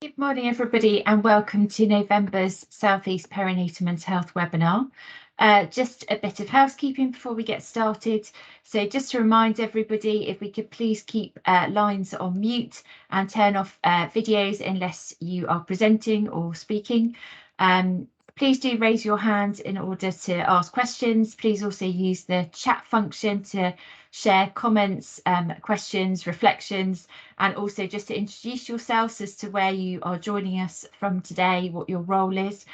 Good morning, everybody, and welcome to November's South East Perinatal Mental Health webinar. Just a bit of housekeeping before we get started. So just to remind everybody, if we could please keep lines on mute and turn off videos unless you are presenting or speaking. Please do raise your hand in order to ask questions. Please also use the chat function to share comments, questions, reflections, and also just to introduce yourselves as to where you are joining us from today, what your role is.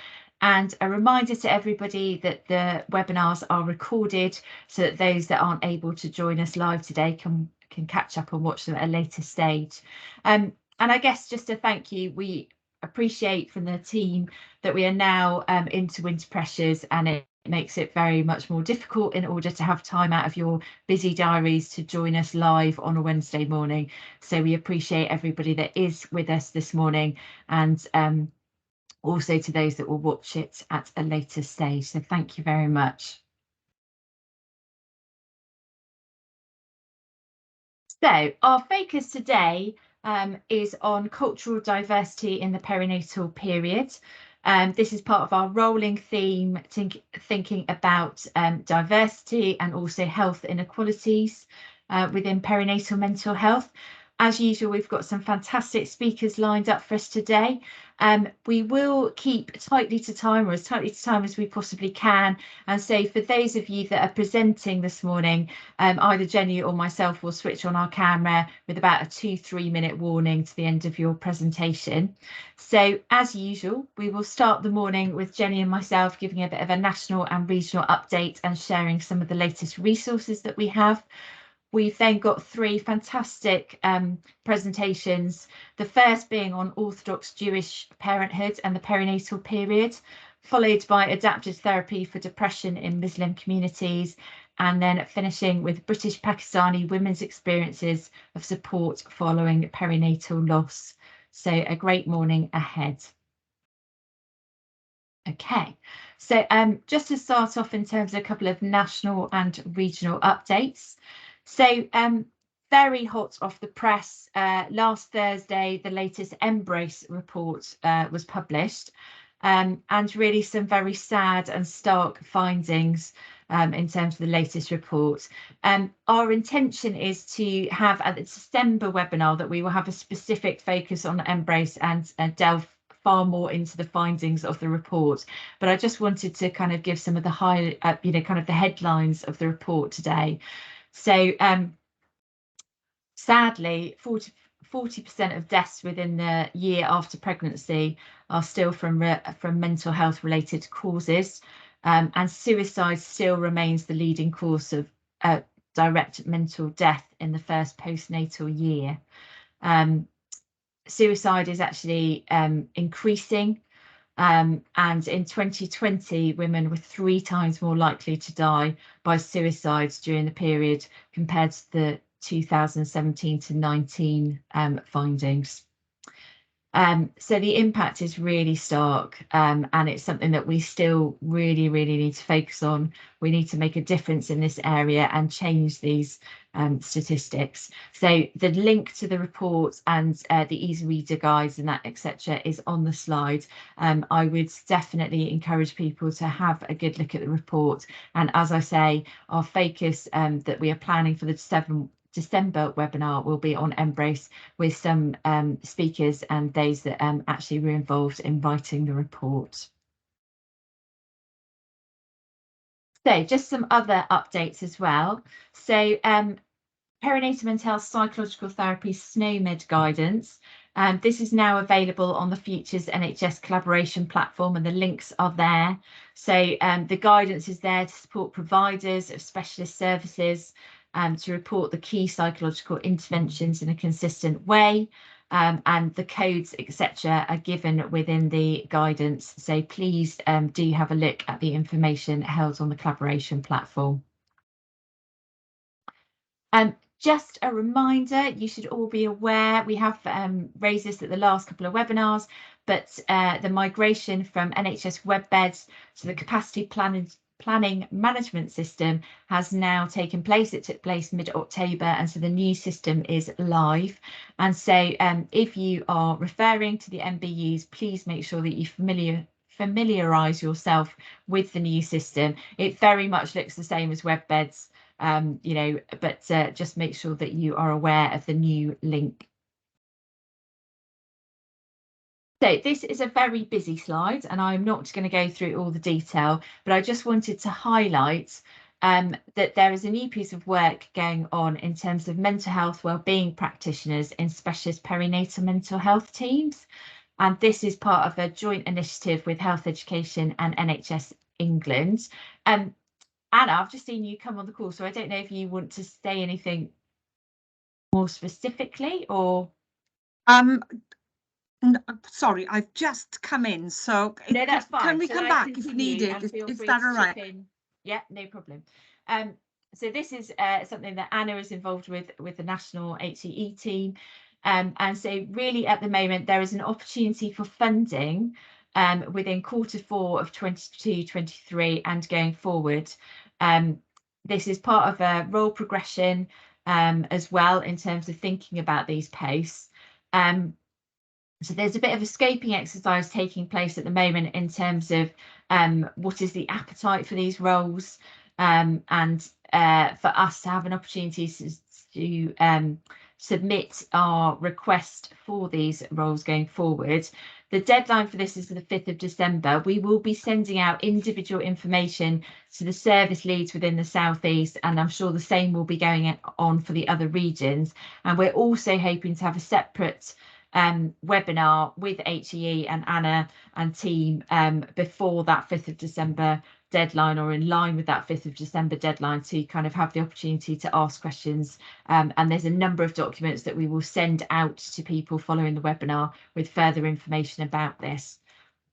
And a reminder to everybody that the webinars are recorded so that those that aren't able to join us live today can catch up and watch them at a later stage. And I guess just to thank you, we appreciate from the team that we are now into winter pressures, and it makes it very much more difficult in order to have time out of your busy diaries to join us live on a Wednesday morning. So we appreciate everybody that is with us this morning, and also to those that will watch it at a later stage. So thank you very much. So our focus today is on cultural diversity in the perinatal period. This is part of our rolling theme, thinking about diversity and also health inequalities within perinatal mental health. As usual, we've got some fantastic speakers lined up for us today. We will keep tightly to time, or as tightly to time as we possibly can. And so for those of you that are presenting this morning, either Jenny or myself will switch on our camera with about a 2-3 minute warning to the end of your presentation. So as usual, we will start the morning with Jenny and myself giving a bit of a national and regional update and sharing some of the latest resources that we have. We've then got 3 fantastic presentations, the first being on Orthodox Jewish parenthood and the perinatal period, followed by adapted therapy for depression in Muslim communities, and then finishing with British Pakistani women's experiences of support following perinatal loss. So a great morning ahead. Okay, so just to start off in terms of a couple of national and regional updates. So very hot off the press, last Thursday, the latest Embrace report was published, and really some very sad and stark findings in terms of the latest report. Our intention is to have at the December webinar that we will have a specific focus on Embrace and delve far more into the findings of the report, but I just wanted to kind of give some of the kind of the headlines of the report today. So sadly, 40% of deaths within the year after pregnancy are still from mental health related causes, and suicide still remains the leading cause of direct mental death in the first postnatal year. Suicide is actually increasing, and in 2020 women were 3 times more likely to die by suicides during the period compared to the 2017 to 19 findings. So the impact is really stark, and it's something that we still really need to focus on. We need to make a difference in this area and change these statistics. So the link to the report and the easy reader guides and that etc. is on the slide. I would definitely encourage people to have a good look at the report, and as I say, our focus that we are planning for the December webinar will be on Embrace, with some speakers and those that actually were involved in writing the report. So just some other updates as well. So perinatal mental health psychological therapy SNOMED guidance. This is now available on the Futures NHS collaboration platform, and the links are there. So the guidance is there to support providers of specialist services to report the key psychological interventions in a consistent way, and the codes etc. are given within the guidance. So please do have a look at the information held on the collaboration platform. Just a reminder, you should all be aware, we have raised this at the last couple of webinars, but the migration from NHS web beds to the capacity planning management system has now taken place. It took place mid-October, and so the new system is live. And so if you are referring to the MBUs, please make sure that you familiarise yourself with the new system. It very much looks the same as WebBeds, you know, but just make sure that you are aware of the new link. So this is a very busy slide, and I'm not going to go through all the detail, but I just wanted to highlight that there is a new piece of work going on in terms of mental health wellbeing practitioners in specialist perinatal mental health teams. And this is part of a joint initiative with Health Education and NHS England. Anna, I've just seen you come on the call, so I don't know if you want to say anything more specifically or... Sorry, I've just come in, so no, that's fine. Can we come back if needed? Is that all right? Yeah, no problem. So this is something that Anna is involved with the national HCE team. And so really at the moment, there is an opportunity for funding within Q4 of 22-23 and going forward. This is part of a role progression as well in terms of thinking about these posts. So there's a bit of a scoping exercise taking place at the moment in terms of what is the appetite for these roles, and for us to have an opportunity to submit our request for these roles going forward. The deadline for this is the 5th of December. We will be sending out individual information to the service leads within the South East, and I'm sure the same will be going on for the other regions. And we're also hoping to have a separate webinar with HEE and Anna and team before that 5th of December deadline, or in line with that 5th of December deadline, to kind of have the opportunity to ask questions. And there's a number of documents that we will send out to people following the webinar with further information about this.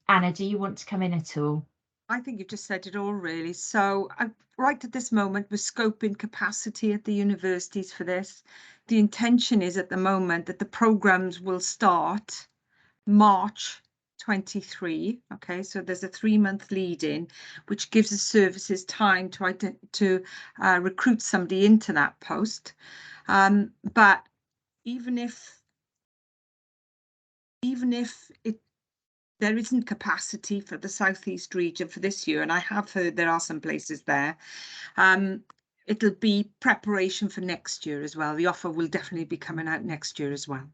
Anna, do you want to come in at all? I think you've just said it all, really. So right at this moment, we're scoping capacity at the universities for this. The intention is at the moment that the programs will start March 23. Okay, so there's a 3-month lead in, which gives the services time to recruit somebody into that post. But even if there isn't capacity for the Southeast region for this year, and I have heard there are some places there, it'll be preparation for next year as well. The offer will definitely be coming out next year as well.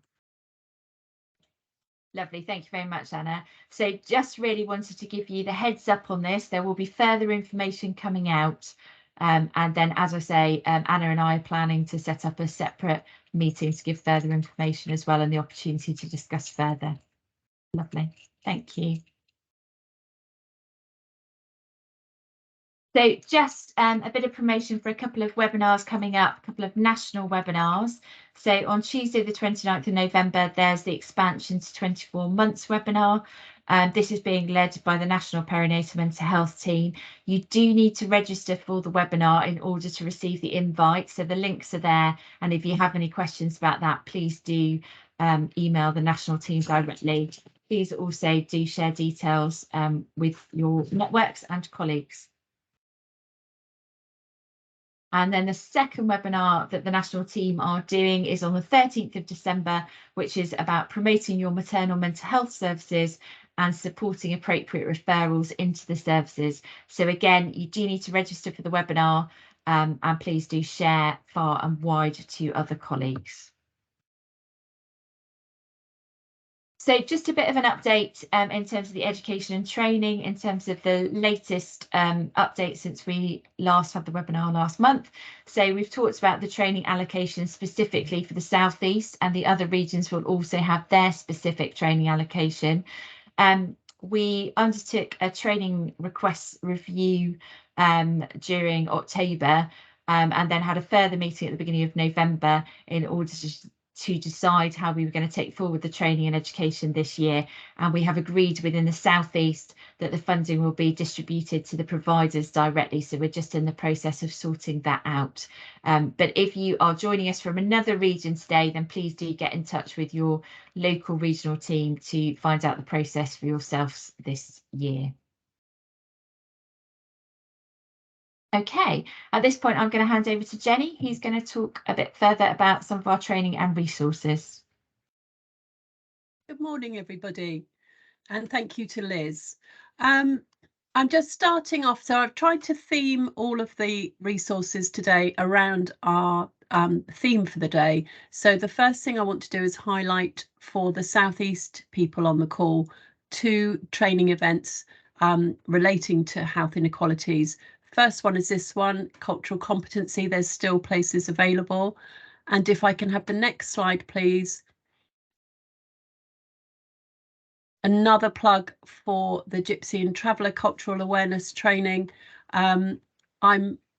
Lovely, thank you very much, Anna. So just really wanted to give you the heads up on this. There will be further information coming out. And then, as I say, Anna and I are planning to set up a separate meeting to give further information as well, and the opportunity to discuss further. Lovely, thank you. So just a bit of promotion for a couple of webinars coming up, a couple of national webinars. So on Tuesday, the 29th of November, there's the expansion to 24 months webinar. This is being led by the National Perinatal Mental Health team. You do need to register for the webinar in order to receive the invite. So the links are there. And if you have any questions about that, please do email the national team directly. Please also do share details with your networks and colleagues. And then the second webinar that the national team are doing is on the 13th of December, which is about promoting your maternal mental health services and supporting appropriate referrals into the services. So again, you do need to register for the webinar, and please do share far and wide to other colleagues. So just a bit of an update in terms of the education and training, in terms of the latest update since we last had the webinar last month. So we've talked about the training allocation specifically for the South East, and the other regions will also have their specific training allocation. We undertook a training request review during October, and then had a further meeting at the beginning of November in order to decide how we were going to take forward the training and education this year. And we have agreed within the South East that the funding will be distributed to the providers directly. So we're just in the process of sorting that out. But if you are joining us from another region today, then please do get in touch with your local regional team to find out the process for yourselves this year. Okay, at this point, I'm going to hand over to Jenny, who's going to talk a bit further about some of our training and resources. Good morning, everybody, and thank you to Liz. I'm just starting off, so I've tried to theme all of the resources today around our theme for the day. So the first thing I want to do is highlight for the South East people on the call 2 training events relating to health inequalities. First one is this one, cultural competency. There's still places available. And if I can have the next slide, please. Another plug for the Gypsy and Traveller Cultural Awareness Training. I'm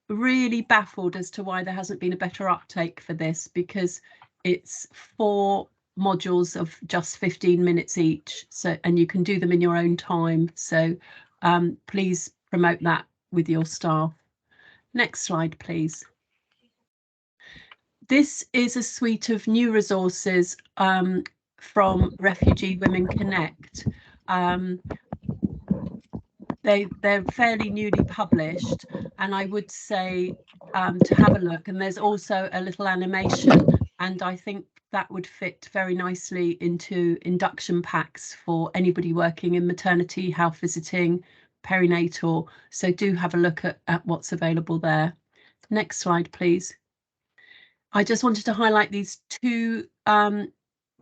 really baffled as to why there hasn't been a better uptake for this, because it's 4 modules of just 15 minutes each, so and you can do them in your own time. So please promote that with your staff. Next slide, please. This is a suite of new resources from Refugee Women Connect. They're fairly newly published, and I would say to have a look. And there's also a little animation, and I think that would fit very nicely into induction packs for anybody working in maternity, health visiting, perinatal. So do have a look at what's available there. Next slide, please. I just wanted to highlight these 2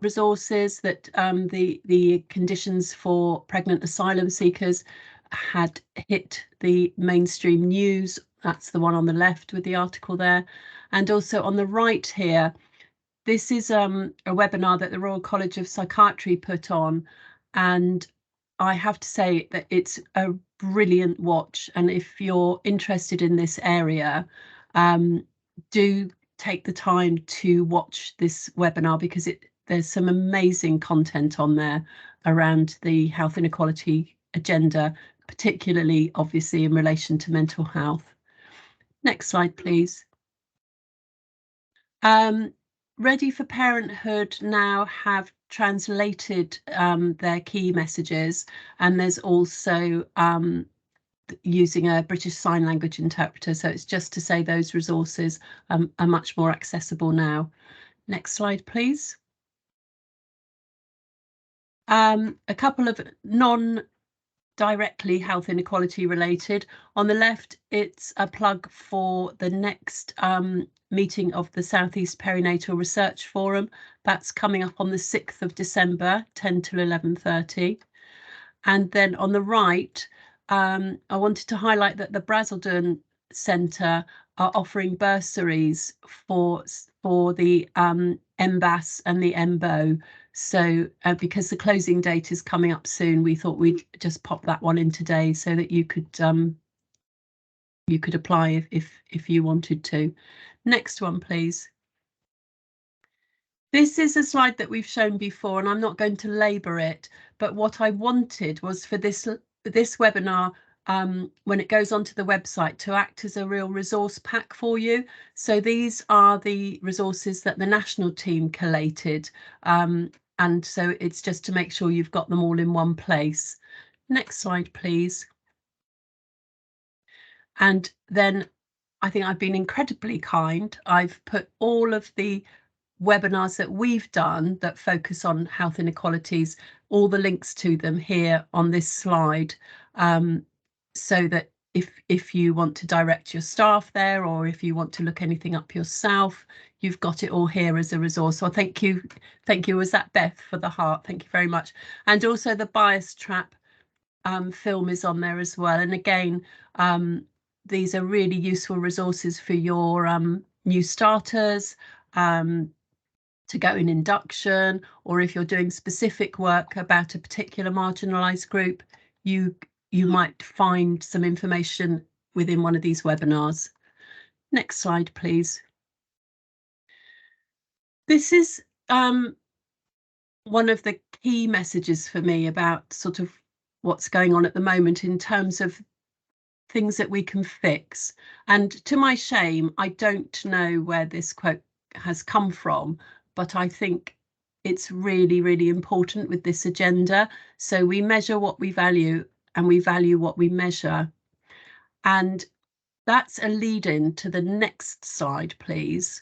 resources that the conditions for pregnant asylum seekers had hit the mainstream news. That's the one on the left with the article there. And also on the right here, this is a webinar that the Royal College of Psychiatry put on, and I have to say that it's a brilliant watch. And if you're interested in this area, do take the time to watch this webinar, because there's some amazing content on there around the health inequality agenda, particularly obviously in relation to mental health. Next slide, please. Ready for Parenthood now have translated their key messages, and there's also using a British Sign Language interpreter. So it's just to say those resources are much more accessible now. Next slide, please. A couple of non-directly health inequality related. On the left, it's a plug for the next meeting of the South East Perinatal Research Forum. That's coming up on the 6th of December, 10 till 11:30. And then on the right, I wanted to highlight that the Brazelton Centre are offering bursaries for the MBAS and the MBO. So because the closing date is coming up soon, we thought we'd just pop that one in today so that you could apply if you wanted to. Next one, please. This is a slide that we've shown before, and I'm not going to labour it, but what I wanted was for this webinar, when it goes onto the website, to act as a real resource pack for you. So these are the resources that the national team collated, and so it's just to make sure you've got them all in one place. Next slide, please. And then I think I've been incredibly kind. I've put all of the webinars that we've done that focus on health inequalities, all the links to them here on this slide, so that if you want to direct your staff there, or if you want to look anything up yourself, you've got it all here as a resource. So thank you. Was that Beth for the heart? Thank you very much. And also the Bias Trap film is on there as well. And again, these are really useful resources for your new starters, to go in induction, or if you're doing specific work about a particular marginalised group, you might find some information within one of these webinars. Next slide, please. This is one of the key messages for me about sort of what's going on at the moment in terms of things that we can fix. And to my shame, I don't know where this quote has come from, but I think it's really, really important with this agenda. So we measure what we value, and we value what we measure. And that's a lead in to the next slide, please,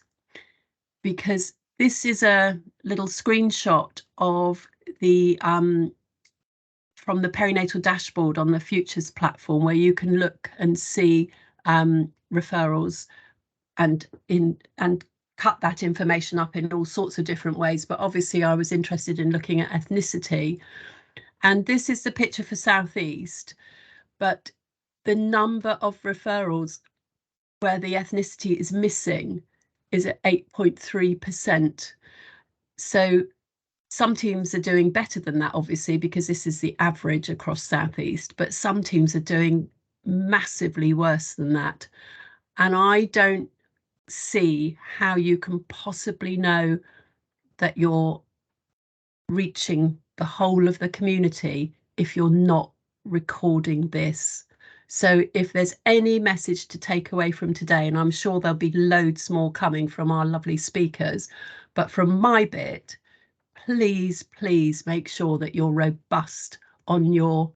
because this is a little screenshot of the from the perinatal dashboard on the Futures platform, where you can look and see referrals and cut that information up in all sorts of different ways. But obviously I was interested in looking at ethnicity, and this is the picture for South East, but the number of referrals where the ethnicity is missing is at 8.3%. So some teams are doing better than that, obviously, because this is the average across South East, but some teams are doing massively worse than that. And I don't see how you can possibly know that you're reaching the whole of the community if you're not recording this. So if there's any message to take away from today, and I'm sure there'll be loads more coming from our lovely speakers, but from my bit, please make sure that you're robust on your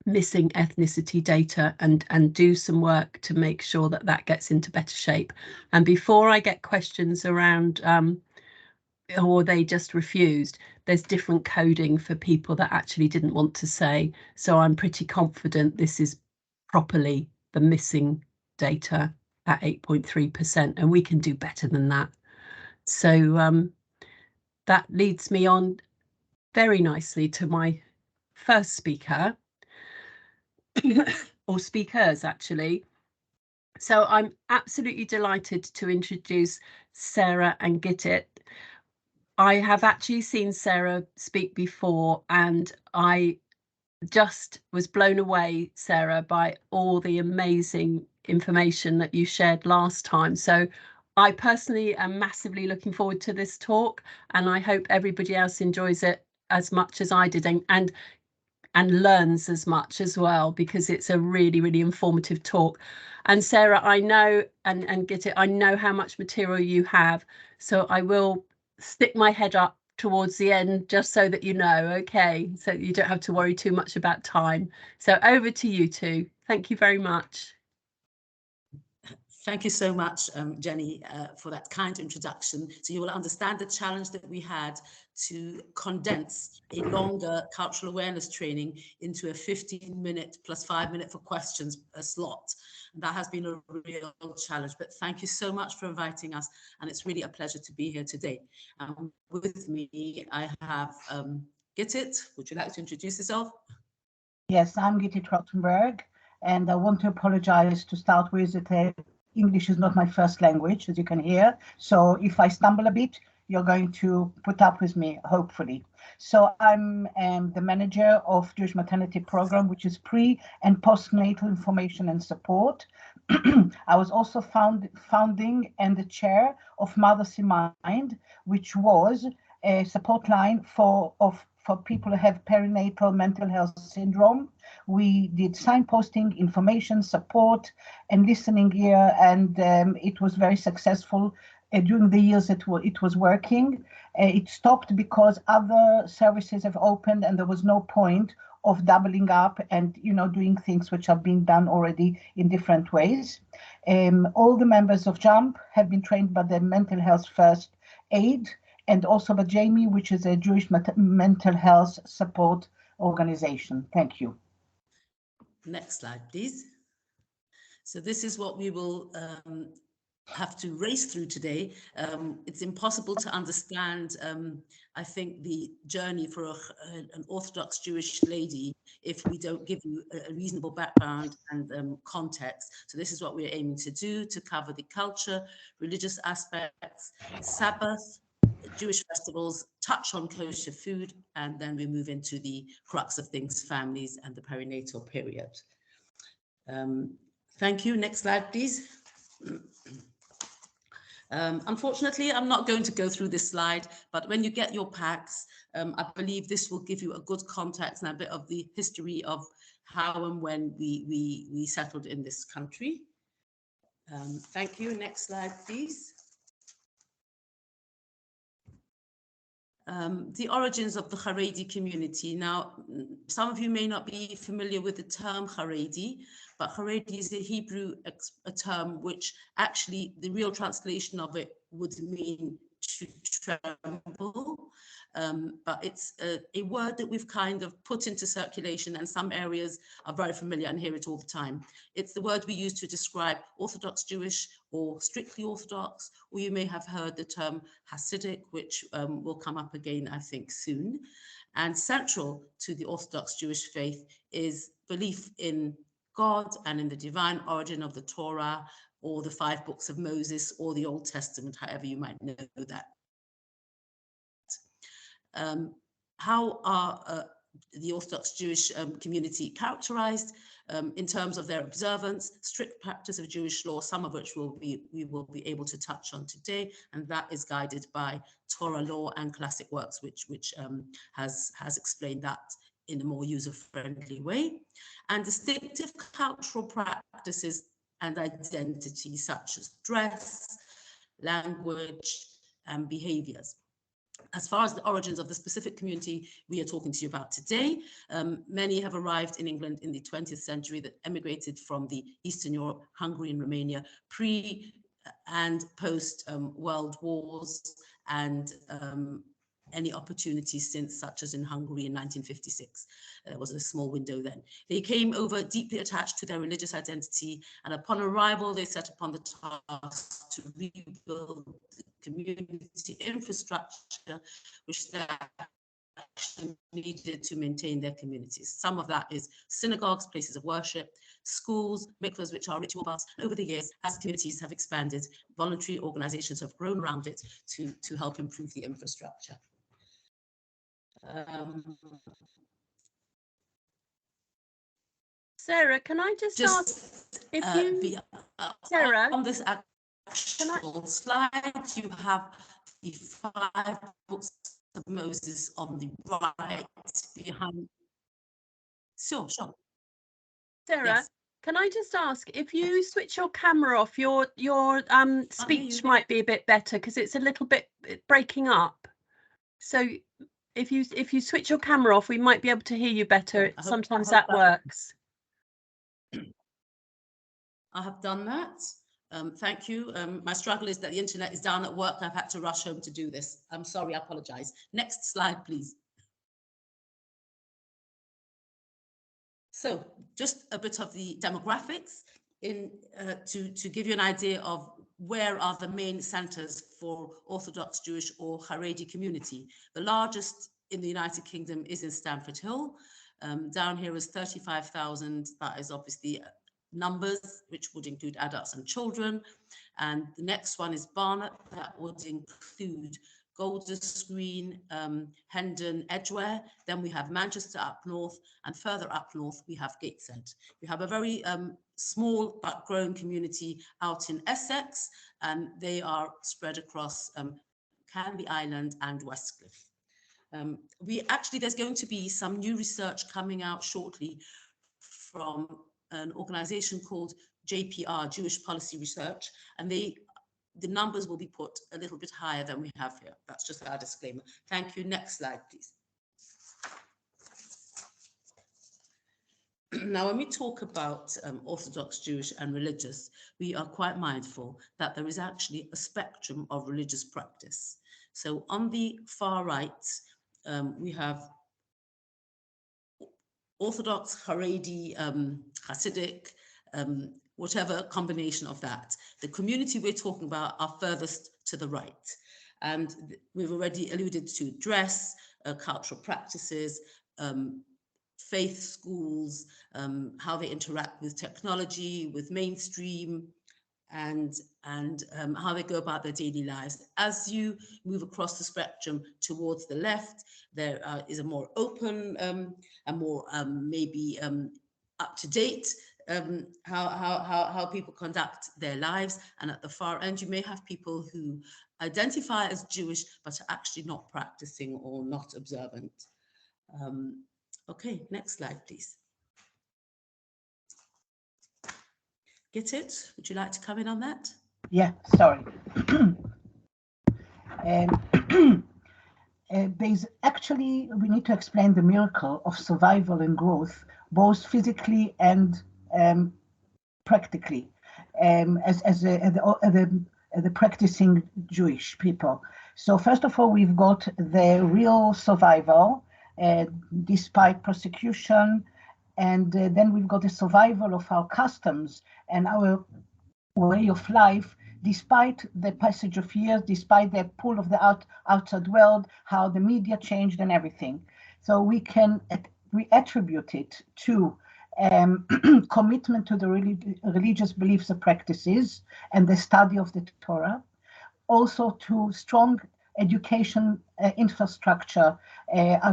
missing ethnicity data and do some work to make sure that that gets into better shape. And before I get questions around or they just refused, there's different coding for people that actually didn't want to say. So I'm pretty confident this is properly the missing data at 8.3%, and we can do better than that. So that leads me on very nicely to my first speaker, or speakers actually. So I'm absolutely delighted to introduce Sarah and Gittit. I have actually seen Sarah speak before, and I just was blown away, Sarah, by all the amazing information that you shared last time. So I personally am massively looking forward to this talk, and I hope everybody else enjoys it as much as I did and learns as much as well, because it's a really informative talk. And Sarah, I know, and Gittit, I know how much material you have, so I will stick my head up towards the end just so that you know, okay, so you don't have to worry too much about time. So over to you two. Thank you very much. Thank you so much, Jenny, for that kind introduction. So you will understand the challenge that we had to condense a longer cultural awareness training into a 15-minute plus 5-minute for questions a slot. And that has been a real challenge, but thank you so much for inviting us. And it's really a pleasure to be here today. With me, I have Gittit. Would you like to introduce yourself? Yes, I'm Gittit Rothenberg, and I want to apologize to start with that English is not my first language, as you can hear. So if I stumble a bit, you're going to put up with me, hopefully. So I'm the manager of Jewish Maternity Program, which is pre and postnatal information and support. I was also founding and the chair of Mothers in Mind, which was a support line for people who have perinatal mental health syndrome. We did signposting, information, support, and listening ear, and it was very successful during the years it was working. It stopped because other services have opened, and there was no point of doubling up and doing things which are being done already in different ways. All the members of JUMP have been trained by the Mental Health First Aid, and also by Jamie, which is a Jewish mental health support organization. Thank you. Next slide, please. So this is what we will have to race through today. It's impossible to understand, I think, the journey for an Orthodox Jewish lady if we don't give you a reasonable background and context. So this is what we're aiming to do, to cover the culture, religious aspects, Sabbath, Jewish festivals, touch on kosher food, and then we move into the crux of things, families and the perinatal period. Thank you. Next slide, please. Unfortunately, I'm not going to go through this slide, but when you get your packs, I believe this will give you a good context and a bit of the history of how and when we settled in this country. Thank you. Next slide, please. The origins of the Haredi community. Now, some of you may not be familiar with the term Haredi, but Haredi is a Hebrew term which actually the real translation of it would mean to tremble, but it's a word that we've kind of put into circulation, and some areas are very familiar and hear it all the time. It's the word we use to describe Orthodox Jewish or strictly Orthodox, or you may have heard the term Hasidic, which will come up again, I think, soon. And central to the Orthodox Jewish faith is belief in God and in the divine origin of the Torah, or the 5 books of Moses, or the Old Testament, however you might know that. How are the Orthodox Jewish community characterized in terms of their observance, strict practice of Jewish law, some of which we will be able to touch on today, and that is guided by Torah law and classic works, which has explained that in a more user-friendly way, and distinctive cultural practices and identity such as dress, language, and behaviors. As far as the origins of the specific community we are talking to you about today, many have arrived in England in the 20th century that emigrated from the Eastern Europe, Hungary and Romania, pre and post world wars, and any opportunities since, such as in Hungary in 1956. There was a small window then. They came over deeply attached to their religious identity, and upon arrival, they set upon the task to rebuild the community infrastructure, which they actually needed to maintain their communities. Some of that is synagogues, places of worship, schools, mikvahs, which are ritual baths. Over the years, as communities have expanded, voluntary organizations have grown around it to help improve the infrastructure. Sarah, can I just ask if you, Sarah, on this actual slide, you have the 5 books of Moses on the right behind. Sure. Sarah, Yes. can I just ask if you switch your camera off, your speech might be a bit better because it's a little bit breaking up. So if you switch your camera off, we might be able to hear you better. Sometimes that works. I have done that. Thank you. My struggle is that the internet is down at work. I've had to rush home to do this. I'm sorry, I apologize. Next slide, please. So just a bit of the demographics to give you an idea of where are the main centers for Orthodox Jewish or Haredi community. The largest in the United Kingdom is in Stamford Hill. Down here is 35,000. That is obviously numbers, which would include adults and children. And the next one is Barnet. That would include Golders Green, Hendon, Edgware. Then we have Manchester up north, and further up north we have Gateshead. We have a very small but growing community out in Essex, and they are spread across Canby Island and Westcliff. There's going to be some new research coming out shortly from an organization called JPR, Jewish Policy Research, and the numbers will be put a little bit higher than we have here. That's just our disclaimer. Thank you. Next slide, please. Now, when we talk about Orthodox Jewish and religious, we are quite mindful that there is actually a spectrum of religious practice. So on the far right, we have Orthodox, Haredi, Hasidic, whatever combination of that. The community we're talking about are furthest to the right. And we've already alluded to dress, cultural practices, faith schools, how they interact with technology, with mainstream, and how they go about their daily lives. As you move across the spectrum towards the left, there is a more open and more maybe up-to-date how people conduct their lives. And at the far end, you may have people who identify as Jewish, but are actually not practicing or not observant. Okay, next slide, please. Get it? Would you like to come in on that? Yeah, sorry. Actually, we need to explain the miracle of survival and growth, both physically and practically, as the practicing Jewish people. So first of all, we've got the real survival despite persecution, and then we've got the survival of our customs and our way of life, despite the passage of years, despite the pull of the outside world, how the media changed and everything. So we attribute it to commitment to the religious beliefs and practices and the study of the Torah, also to strong education infrastructure.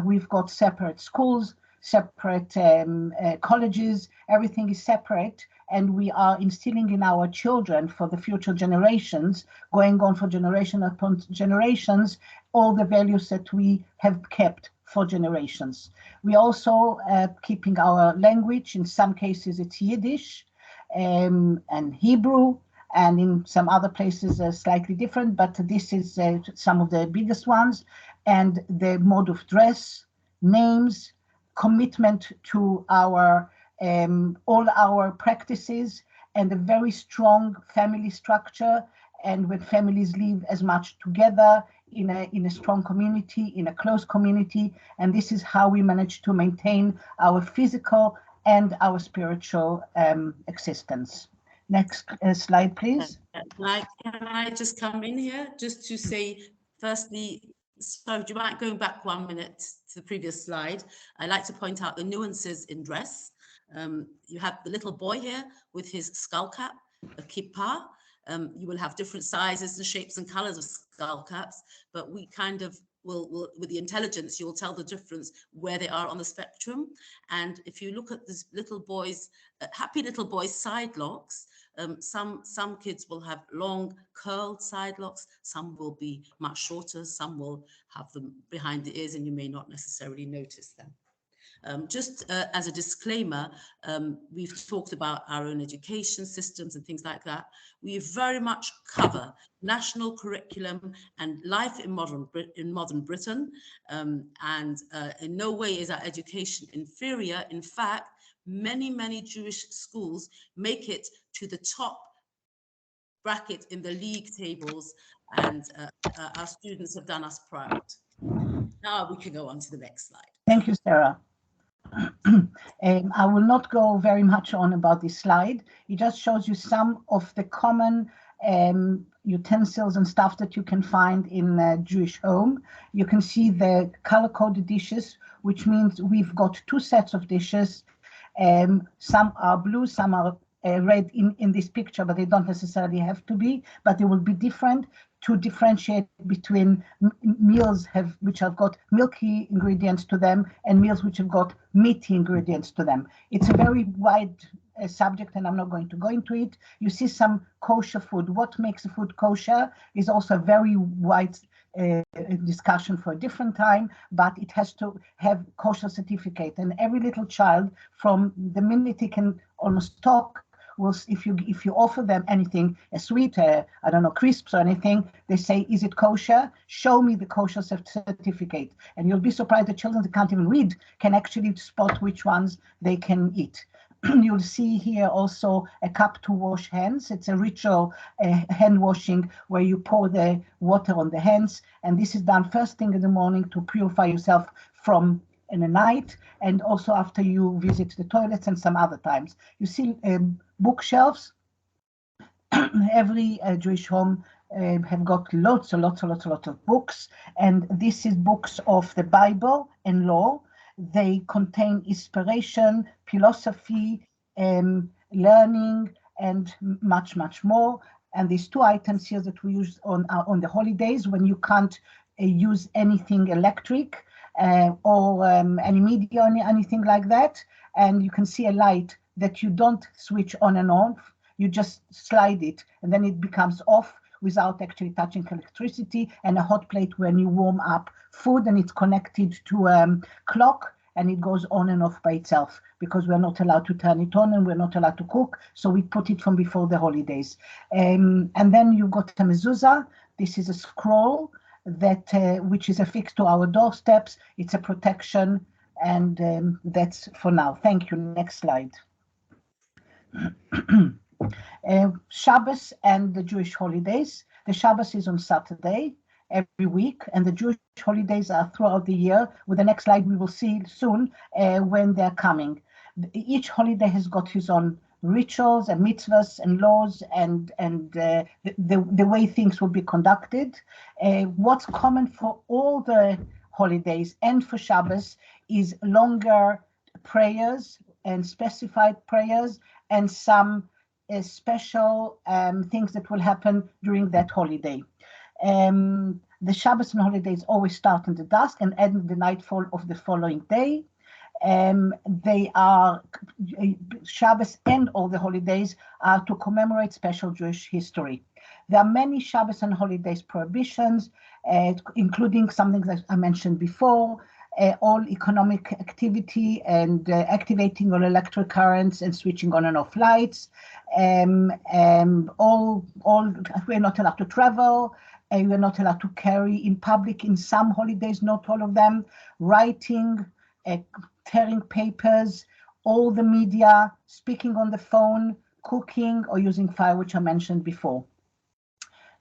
We've got separate schools, separate colleges, everything is separate, and we are instilling in our children for the future generations, going on for generation upon generations, all the values that we have kept for generations. We also keeping our language. In some cases it's Yiddish and Hebrew, and in some other places slightly different, but this is some of the biggest ones. And the mode of dress, names, commitment to our all our practices, and a very strong family structure. And when families live as much together in a strong community, in a close community, and this is how we manage to maintain our physical and our spiritual existence. Next slide, please. Can I just come in here just to say, firstly, so do you mind going back 1 minute to the previous slide? I like to point out the nuances in dress. You have the little boy here with his skull cap, a kippah. You will have different sizes and shapes and colors of skull caps, but we kind of will with the intelligence, you'll tell the difference where they are on the spectrum. And if you look at this little boy's, happy little boy's side locks, some kids will have long curled side locks, some will be much shorter, some will have them behind the ears and you may not necessarily notice them. Just as a disclaimer, we've talked about our own education systems and things like that. We very much cover national curriculum and life in modern Britain, and in no way is our education inferior. In fact, many Jewish schools make it to the top bracket in the league tables, and our students have done us proud. Now we can go on to the next slide. Thank you, Sarah. I will not go very much on about this slide. It just shows you some of the common utensils and stuff that you can find in a Jewish home. You can see the color-coded dishes, which means we've got 2 sets of dishes. Some are blue, some are red in this picture, but they don't necessarily have to be, but they will be different to differentiate between meals which have got milky ingredients to them and meals which have got meaty ingredients to them. It's a very wide subject and I'm not going to go into it. You see some kosher food. What makes a food kosher is also a very wide discussion for a different time, but it has to have kosher certificate. And every little child, from the minute he can almost talk, will, if you offer them anything, a sweet, I don't know, crisps or anything, they say, is it kosher? Show me the kosher certificate. And you'll be surprised that children that can't even read can actually spot which ones they can eat. You'll see here also a cup to wash hands. It's a ritual hand washing where you pour the water on the hands. And this is done first thing in the morning to purify yourself from in the night, and also after you visit the toilets and some other times. You see bookshelves. Every Jewish home have got lots of books, and this is books of the Bible and law. They contain inspiration, philosophy, learning, and much more. And these 2 items here that we use on the holidays when you can't use anything electric or any media or anything like that. And you can see a light that you don't switch on and off. You just slide it and then it becomes off without actually touching electricity, and a hot plate when you warm up food, and it's connected to a clock and it goes on and off by itself because we're not allowed to turn it on and we're not allowed to cook. So we put it from before the holidays. And then you've got a mezuzah. This is a scroll that which is affixed to our doorsteps. It's a protection, and that's for now. Thank you. Next slide. Shabbos and the Jewish holidays. The Shabbos is on Saturday. every week, and the Jewish holidays are throughout the year. With the next slide, we will see soon when they're coming. Each holiday has got his own rituals and mitzvahs and laws and the way things will be conducted. What's common for all the holidays and for Shabbos is longer prayers and specified prayers and some special things that will happen during that holiday. The Shabbos and holidays always start in the dusk and end the nightfall of the following day. They are Shabbos and all the holidays are to commemorate special Jewish history. There are many Shabbos and holidays prohibitions, including something that I mentioned before, all economic activity and activating all electric currents and switching on and off lights. All we're not allowed to travel. We're not allowed to carry in public in some holidays, not all of them. Writing, tearing papers, all the media, speaking on the phone, cooking, or using fire, which I mentioned before.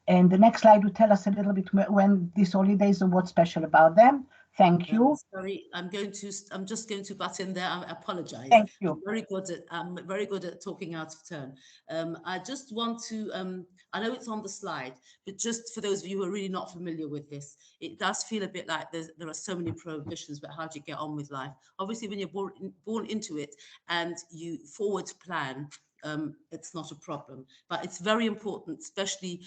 And the next slide will tell us a little bit when these holidays and what's special about them. Thank you. Sorry, I'm just going to butt in there. I apologize. Thank you. I'm very good at talking out of turn. I just want to, I know it's on the slide, but just for those of you who are really not familiar with this, it does feel a bit like there are so many prohibitions, but how do you get on with life? Obviously, when you're born into it and you forward plan, it's not a problem, but it's very important, especially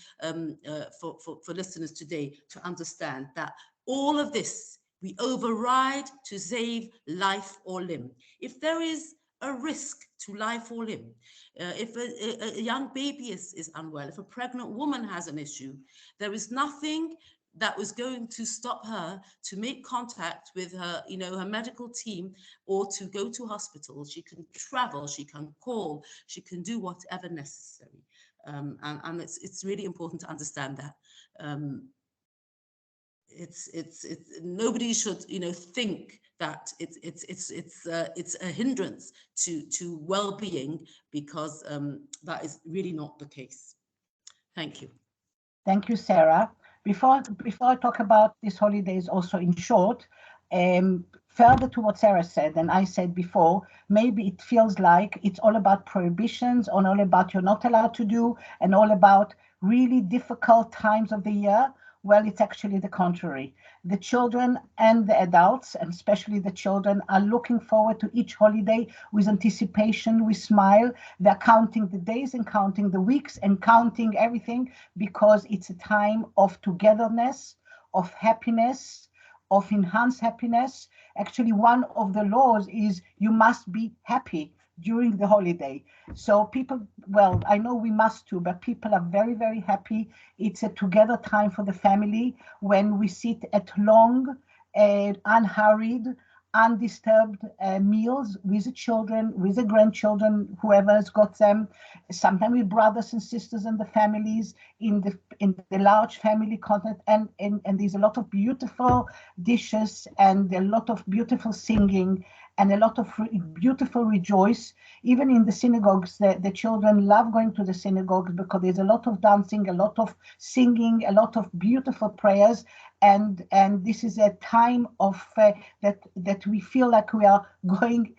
for listeners today, to understand that all of this, we override to save life or limb. If there is a risk to life or limb, if a young baby is unwell, if a pregnant woman has an issue, there is nothing that was going to stop her to make contact with her, her medical team or to go to hospital. She can travel, she can call, she can do whatever necessary. And it's really important to understand that. It's nobody should think that it's a hindrance to well-being, because that is really not the case. Thank you. Thank you, Sarah. Before I talk about these holidays also in short, further to what Sarah said and I said before, maybe it feels like it's all about prohibitions, and all about you're not allowed to do, and all about really difficult times of the year. Well, it's actually the contrary. The children and the adults, and especially the children, are looking forward to each holiday with anticipation, with smile. They're counting the days and counting the weeks and counting everything, because it's a time of togetherness, of happiness, of enhanced happiness. Actually, one of the laws is you must be happy during the holiday. So people, well, I know we must too, but people are very, very happy. It's a together time for the family when we sit at long, unhurried, undisturbed meals with the children, with the grandchildren, whoever has got them, sometimes with brothers and sisters and the families in the large family content, and there's a lot of beautiful dishes and a lot of beautiful singing and a lot of beautiful rejoice. Even in the synagogues, the children love going to the synagogues because there's a lot of dancing, a lot of singing, a lot of beautiful prayers. And this is a time of that we feel like we are going,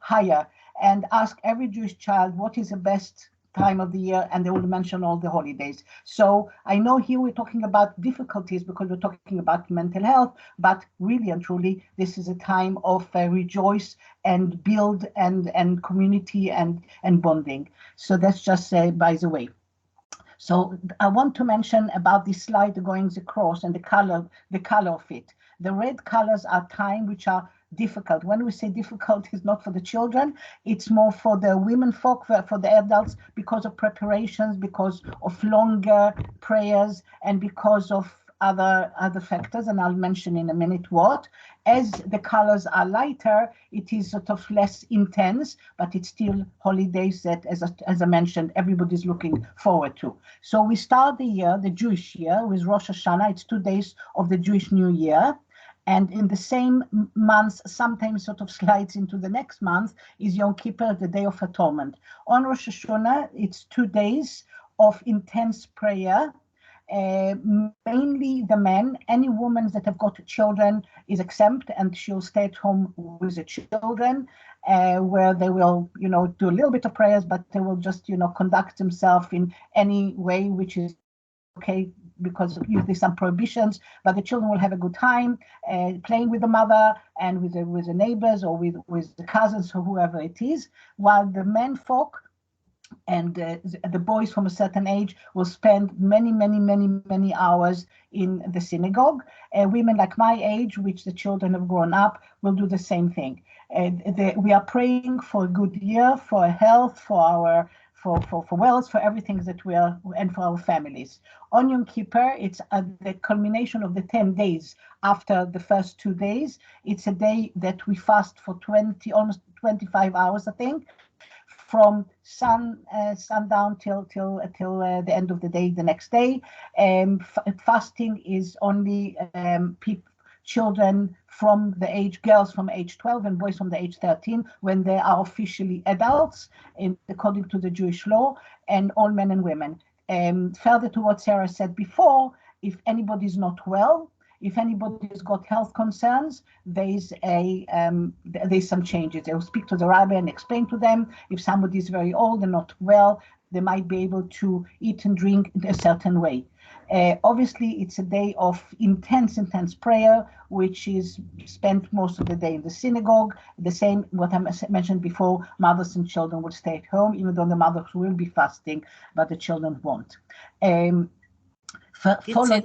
higher. And ask every Jewish child what is the best time of the year, and they will mention all the holidays. So I know here we're talking about difficulties because we're talking about mental health, but really and truly, this is a time of rejoice and build and community and bonding. So that's just by the way. So I want to mention about this slide going across and the color of it. The red colors are time which are difficult. When we say difficult, it's not for the children, it's more for the women folk, for the adults, because of preparations, because of longer prayers, and because of other factors, and I'll mention in a minute what. As the colors are lighter, it is sort of less intense, but it's still holidays that, as I mentioned, everybody's looking forward to. So we start the year, the Jewish year, with Rosh Hashanah. It's 2 days of the Jewish New Year. And in the same month, sometimes sort of slides into the next month, is Yom Kippur, the Day of Atonement. On Rosh Hashanah, it's 2 days of intense prayer mainly the men. Any women that have got children is exempt, and she'll stay at home with the children, where they will, do a little bit of prayers, but they will just, conduct themselves in any way which is okay, because of usually some prohibitions, but the children will have a good time playing with the mother and with the neighbors, or with the cousins, or whoever it is, while the men folk and the boys from a certain age will spend many hours in the synagogue. Women like my age, which the children have grown up, will do the same thing. We are praying for a good year, for health, for our for wealth, for everything that we are, and for our families. On Yom Kippur, it's the culmination of the 10 days after the first 2 days. It's a day that we fast for almost 25 hours, I think, from sundown till the end of the day, the next day. Fasting is only children from the age, girls from age 12 and boys from the age 13, when they are officially adults, according to the Jewish law, and all men and women. Further to what Sarah said before, if anybody is not well, if anybody's got health concerns, there's some changes. They will speak to the rabbi and explain to them. If somebody is very old and not well, they might be able to eat and drink in a certain way. Obviously, it's a day of intense prayer, which is spent most of the day in the synagogue. The same, what I mentioned before, mothers and children will stay at home, even though the mothers will be fasting, but the children won't. I'm sorry,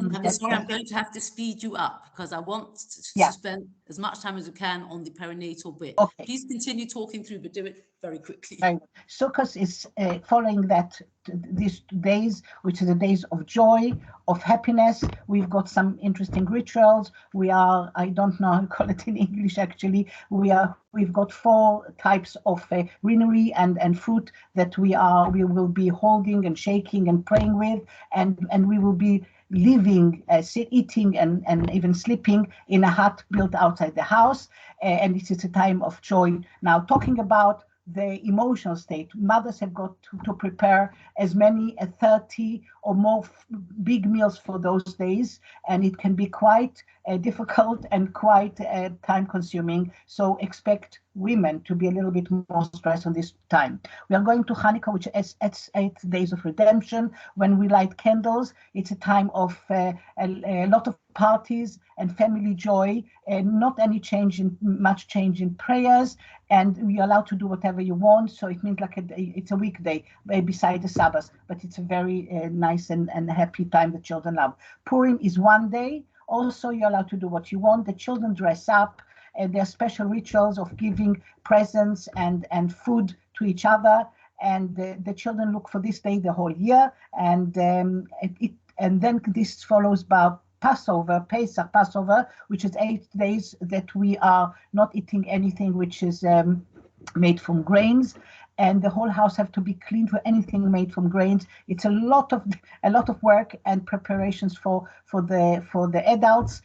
I'm going to have to speed you up because I want to spend as much time as we can on the perinatal bit. Okay. Please continue talking through, but do it very quickly. Sukkot is following that, these 2 days, which are the days of joy, of happiness. We've got some interesting rituals. I don't know how to call it in English actually. We've got 4 types of greenery and fruit that we will be holding and shaking and praying with, and we will be living, eating and even sleeping in a hut built outside the house, and it is a time of joy. Now, talking about the emotional state, mothers have got to prepare as many as 30 or more big meals for those days, and it can be quite difficult and quite time consuming. So expect women to be a little bit more stressed on this time. We are going to Hanukkah, which is 8 days of redemption, when we light candles. It's a time of a lot of parties and family joy, and not any much change in prayers, and you're allowed to do whatever you want. So it means it's a weekday beside the Sabbath, but it's a very nice and happy time the children love. Purim is 1 day. Also, you're allowed to do what you want. The children dress up, and there are special rituals of giving presents and food to each other, and the children look for this day the whole year, and then this follows by Pesach, Passover, which is 8 days that we are not eating anything which is made from grains, and the whole house have to be cleaned for anything made from grains. It's a lot of work and preparations for the adults,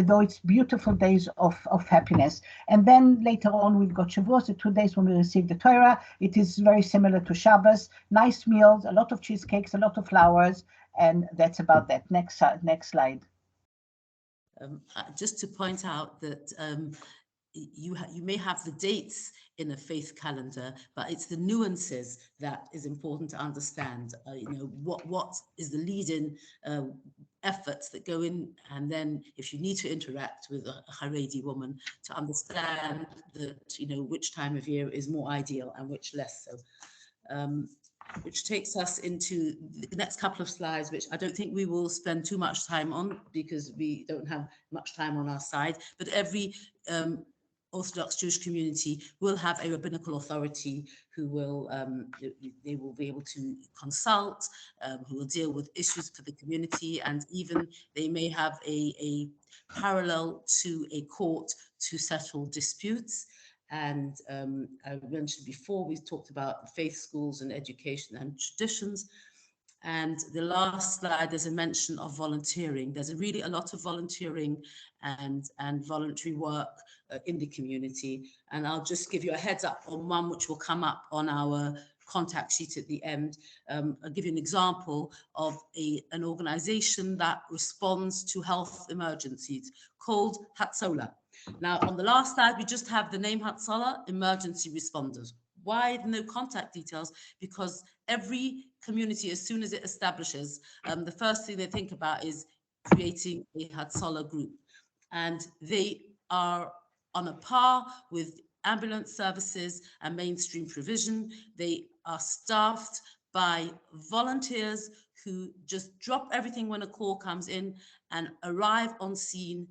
though it's beautiful days of happiness. And then later on we've got Shavuos, the 2 days when we receive the Torah. It is very similar to Shabbos. Nice meals, a lot of cheesecakes, a lot of flowers, and that's about that. Next slide. Just to point out that you may have the dates in a faith calendar, but it's the nuances that is important to understand. What is the lead-in efforts that go in, and then if you need to interact with a Haredi woman to understand that which time of year is more ideal and which less so. Which takes us into the next couple of slides, which I don't think we will spend too much time on because we don't have much time on our side, but every Orthodox Jewish community will have a rabbinical authority who will, they will be able to consult, who will deal with issues for the community, and even they may have a parallel to a court to settle disputes. And I mentioned before, we talked about faith schools and education and traditions. And the last slide, there's a mention of volunteering. There's really a lot of volunteering and voluntary work in the community. And I'll just give you a heads up on one which will come up on our contact sheet at the end. I'll give you an example of an organization that responds to health emergencies called Hatsola. Now, on the last slide, we just have the name Hatsola, emergency responders. Why no contact details? Because every community, as soon as it establishes, the first thing they think about is creating a Hatsola group. And they are on a par with ambulance services and mainstream provision. They are staffed by volunteers who just drop everything when a call comes in and arrive on scene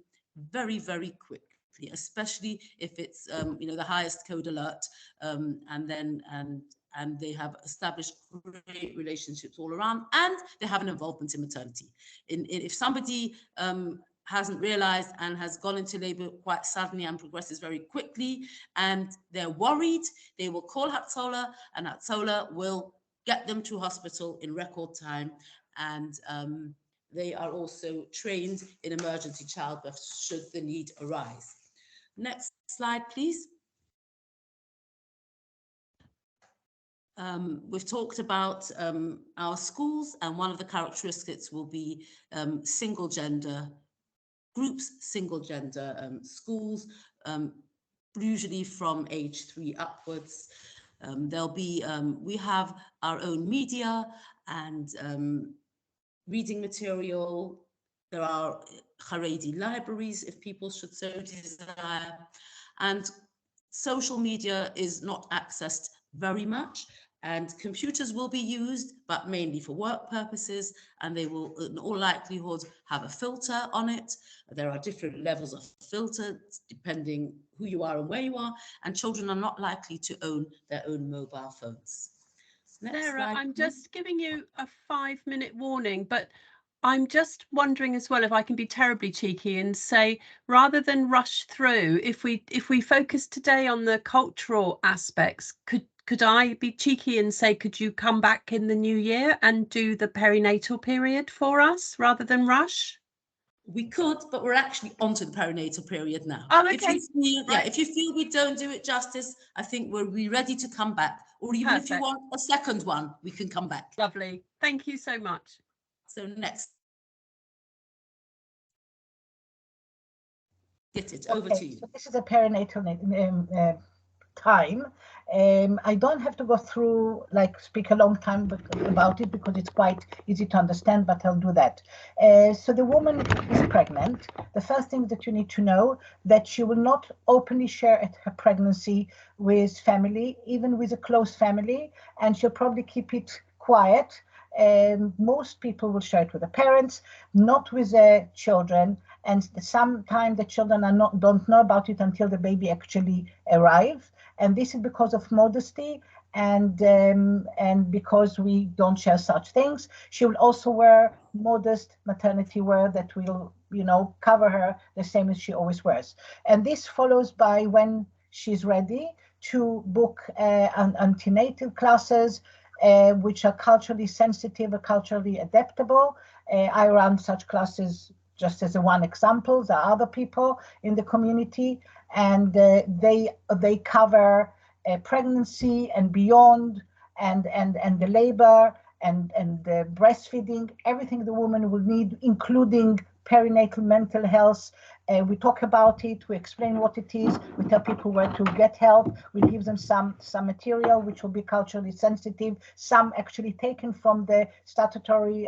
very, very quickly, especially if it's the highest code alert, and they have established great relationships all around, and they have an involvement in maternity. If somebody hasn't realized and has gone into labor quite suddenly and progresses very quickly, and they're worried, they will call Hatsola, and Hatsola will get them to hospital in record time. And they are also trained in emergency childbirth should the need arise. Next slide, please. We've talked about our schools, and one of the characteristics will be single gender groups, single gender schools, usually from age 3 upwards. There'll be, we have our own media and reading material. There are Haredi libraries if people should so desire. And social media is not accessed very much, and computers will be used, but mainly for work purposes, and they will in all likelihood have a filter on it. There are different levels of filters depending who you are and where you are, and children are not likely to own their own mobile phones. Next Sarah, slide, I'm please. just giving you a 5-minute warning, but I'm just wondering as well if I can be terribly cheeky and say, rather than rush through, if we focus today on the cultural aspects, could I be cheeky and say, could you come back in the new year and do the perinatal period for us rather than rush? We could, but we're actually onto the perinatal period now. Oh, okay. If you feel, Right. if you feel we don't do it justice, I think we'll be ready to come back. Or even if you Perfect. want a second one, we can come back. Lovely. Thank you so much. So next. Get it, over to you. So this is a perinatal time. I don't have to go through, speak a long time about it because it's quite easy to understand, but I'll do that. So the woman is pregnant. The first thing that you need to know that she will not openly share her pregnancy with family, even with a close family, and she'll probably keep it quiet. Most people will share it with the parents, not with their children, and sometimes the children don't know about it until the baby actually arrives. And this is because of modesty and because we don't share such things. She will also wear modest maternity wear that will, cover her the same as she always wears. And this follows by when she's ready to book antenatal classes, which are culturally sensitive or culturally adaptable. I run such classes just as one example. There are other people in the community, and they cover pregnancy and beyond, and the labor and the breastfeeding, everything the woman will need, including perinatal mental health. We talk about it, we explain what it is, we tell people where to get help, we give them some material which will be culturally sensitive, some actually taken from the statutory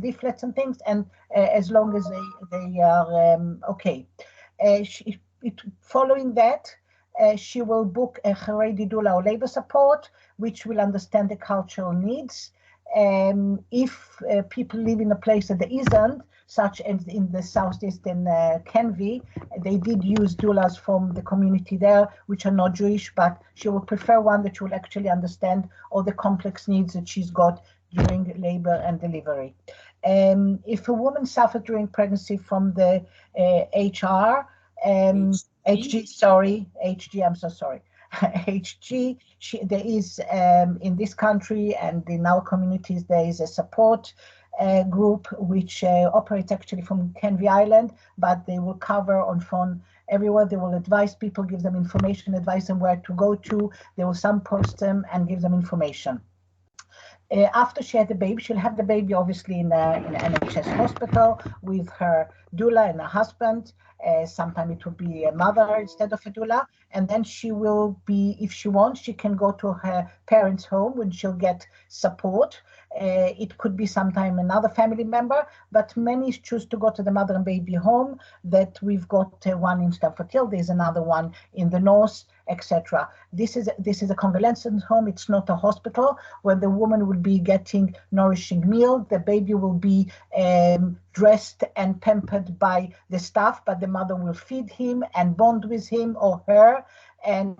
leaflets and things, and as long as they are okay. Following that, she will book a Haredi doula or labor support, which will understand the cultural needs. If people live in a place that there isn't, such as in the southeast in Kenvi, they did use doulas from the community there, which are not Jewish, but she will prefer one that will actually understand all the complex needs that she's got during labor and delivery. If a woman suffered during pregnancy from the HG, I'm so sorry. HG, there is in this country and in our communities, there is a support group which operates actually from Kenvi Island, but they will cover on phone everywhere. They will advise people, give them information, advise them where to go to. They will signpost them and give them information. After she had the baby, she'll have the baby obviously in an NHS hospital with her doula and her husband. Sometimes it will be a mother instead of a doula. And then she will be, if she wants, she can go to her parents' home when she'll get support. It could be sometime another family member, but many choose to go to the mother and baby home. That we've got one in Stamford Hill, there's another one in the north, etc. This is a convalescent home. It's not a hospital where the woman will be getting nourishing meal. The baby will be dressed and pampered by the staff, but the mother will feed him and bond with him or her, and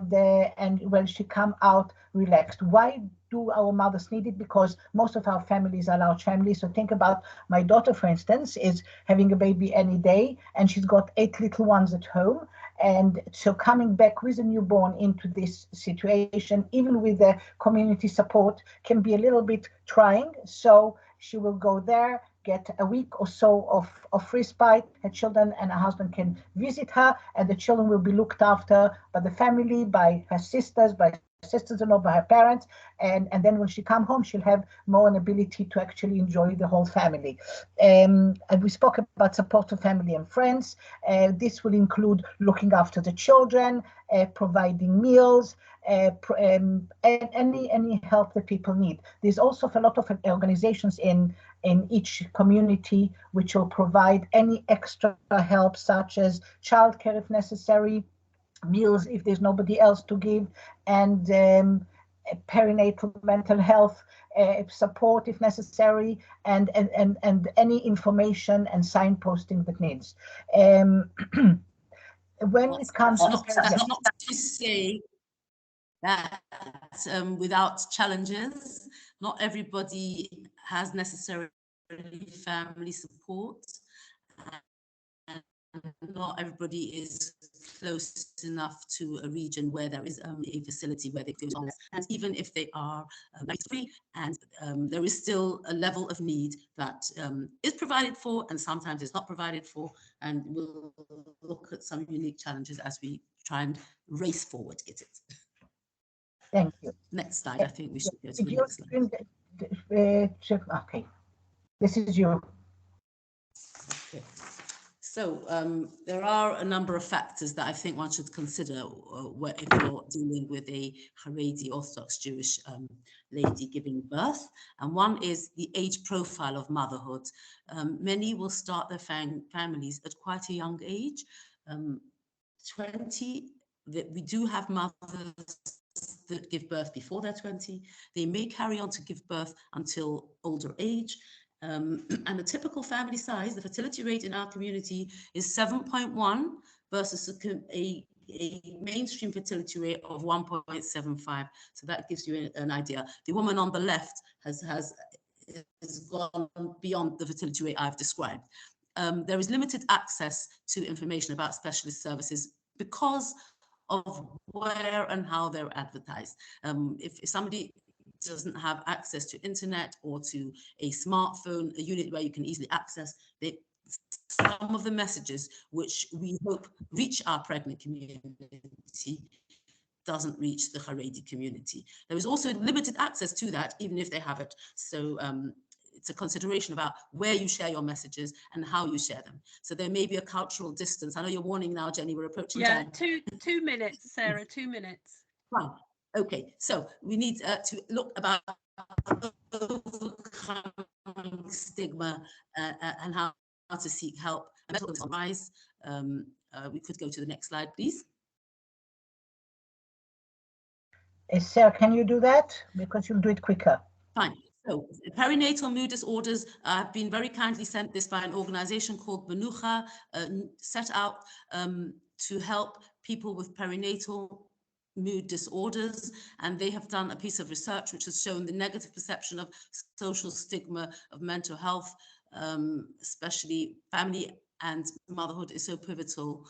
when she come out relaxed. Why do our mothers need it? Because most of our families are large families. So think about my daughter, for instance, is having a baby any day, and she's got 8 little ones at home. And so coming back with a newborn into this situation, even with the community support, can be a little bit trying. So she will go there, get a week or so of respite. Her children and her husband can visit her, and the children will be looked after by the family, by her sisters, by sisters-in-law, by her parents, and then when she come home, she'll have more an ability to actually enjoy the whole family. And we spoke about support to family and friends. This will include looking after the children, providing meals, any help that people need. There's also a lot of organizations in each community which will provide any extra help, such as childcare if necessary, meals if there's nobody else to give, and perinatal mental health support if necessary, and any information and signposting that needs. When it comes that's not to say that without challenges, not everybody has necessarily family support, and not everybody is close enough to a region where there is a facility where they go to. And even if they are free, and there is still a level of need that is provided for, and sometimes is not provided for, and we'll look at some unique challenges as we try and race forward to get it. Thank you. Next slide. I think we should go to the next slide. Okay, this is you. Okay. So there are a number of factors that I think one should consider if you're dealing with a Haredi Orthodox Jewish lady giving birth. And one is the age profile of motherhood. Many will start their families at quite a young age. 20, we do have mothers that give birth before they're 20. They may carry on to give birth until older age. And the typical family size, the fertility rate in our community is 7.1 versus a mainstream fertility rate of 1.75. So that gives you an idea. The woman on the left has gone beyond the fertility rate I've described. There is limited access to information about specialist services because of where and how they're advertised. If somebody doesn't have access to internet or to a smartphone, a unit where you can easily access some of the messages which we hope reach our pregnant community doesn't reach the Haredi community. There is also limited access to that, even if they have it. So it's a consideration about where you share your messages and how you share them. So there may be a cultural distance. I know you're warning now, Jenny, we're approaching time. 2 minutes, Sarah, 2 minutes. Right. Okay, so we need to look about overcoming stigma and how to seek help. Mental illness on the rise. We could go to the next slide, please. Sarah, can you do that? Because you'll do it quicker. Fine. So perinatal mood disorders have been very kindly sent this by an organization called Menucha, set out to help people with perinatal mood disorders, and they have done a piece of research which has shown the negative perception of social stigma of mental health, especially family and motherhood is so pivotal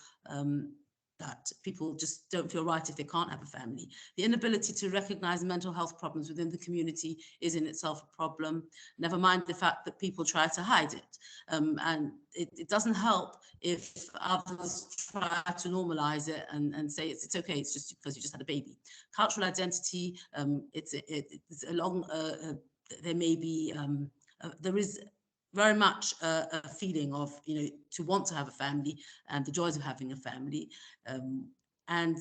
that people just don't feel right if they can't have a family. The inability to recognize mental health problems within the community is in itself a problem, never mind the fact that people try to hide it. And it doesn't help if others try to normalize it and say it's okay, it's just because you just had a baby. Cultural identity, it's a long, there may be, there is very much a feeling of, to want to have a family and the joys of having a family, and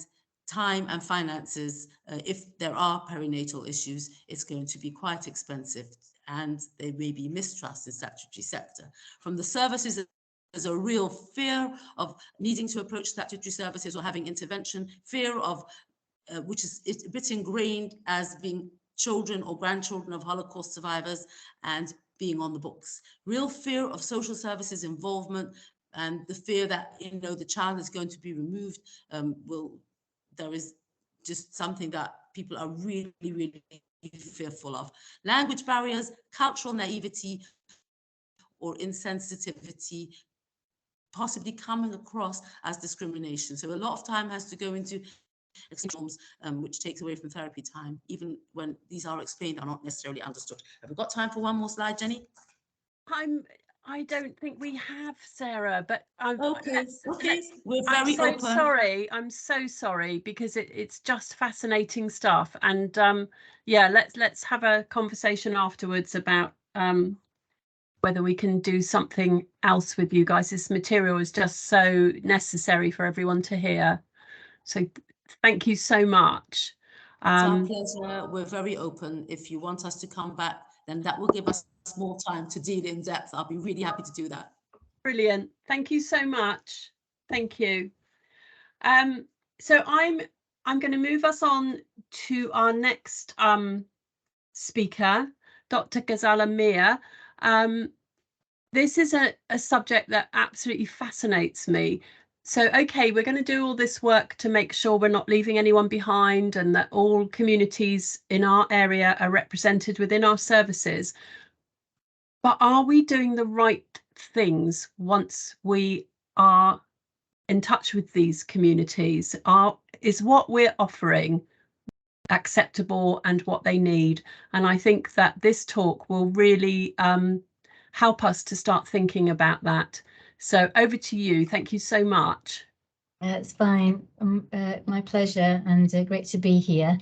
time and finances. If there are perinatal issues, it's going to be quite expensive, and there may be mistrust in the statutory sector. From the services, there's a real fear of needing to approach statutory services or having intervention, fear of, which is a bit ingrained as being children or grandchildren of Holocaust survivors and being on the books. Real fear of social services involvement, and the fear that, the child is going to be removed. There is just something that people are really, really fearful of. Language barriers, cultural naivety or insensitivity, possibly coming across as discrimination. So a lot of time has to go into norms, which takes away from therapy time, even when these are explained, are not necessarily understood. Have we got time for one more slide, Jenny? I don't think we have, Sarah, but okay. We're very open. Sorry, I'm so sorry, because it's just fascinating stuff, and yeah, let's have a conversation afterwards about whether we can do something else with you guys. This material is just so necessary for everyone to hear. So thank you so much. It's our pleasure. We're very open. If you want us to come back, then that will give us more time to deal in depth. I'll be really happy to do that. Brilliant. Thank you so much. Thank you. So I'm going to move us on to our next speaker, Dr. Ghazala Mir. This is a subject that absolutely fascinates me. So, okay, we're going to do all this work to make sure we're not leaving anyone behind and that all communities in our area are represented within our services. But are we doing the right things once we are in touch with these communities? Is what we're offering acceptable and what they need? And I think that this talk will really help us to start thinking about that. So over to you. Thank you so much. It's fine. My pleasure, and great to be here.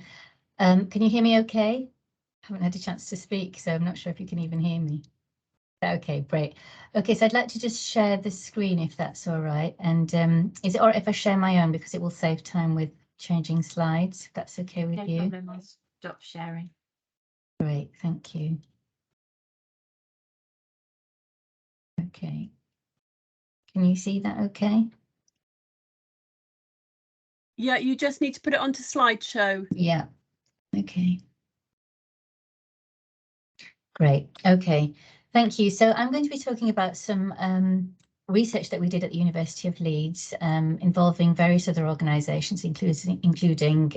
Can you hear me okay? I haven't had a chance to speak, so I'm not sure if you can even hear me. Okay, great. Okay, so I'd like to just share the screen if that's all right. And is it all right if I share my own, because it will save time with changing slides, if that's okay with you? No problem. I'll stop sharing. Great, thank you. Okay. Can you see that okay? Yeah, you just need to put it onto slideshow. Yeah, okay. Great, okay, thank you. So I'm going to be talking about some research that we did at the University of Leeds involving various other organisations, including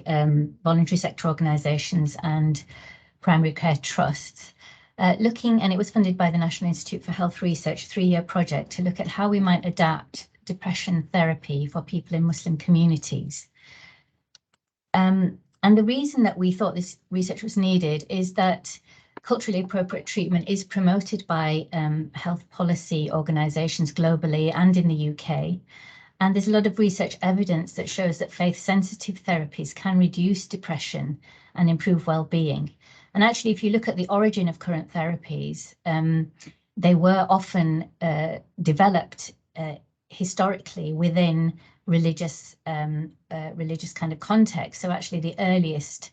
voluntary sector organisations and primary care trusts, and it was funded by the National Institute for Health Research, 3-year project to look at how we might adapt depression therapy for people in Muslim communities. And the reason that we thought this research was needed is that culturally appropriate treatment is promoted by health policy organisations globally and in the UK. And there's a lot of research evidence that shows that faith-sensitive therapies can reduce depression and improve well-being. And actually, if you look at the origin of current therapies, they were often developed historically within religious kind of context. So actually, the earliest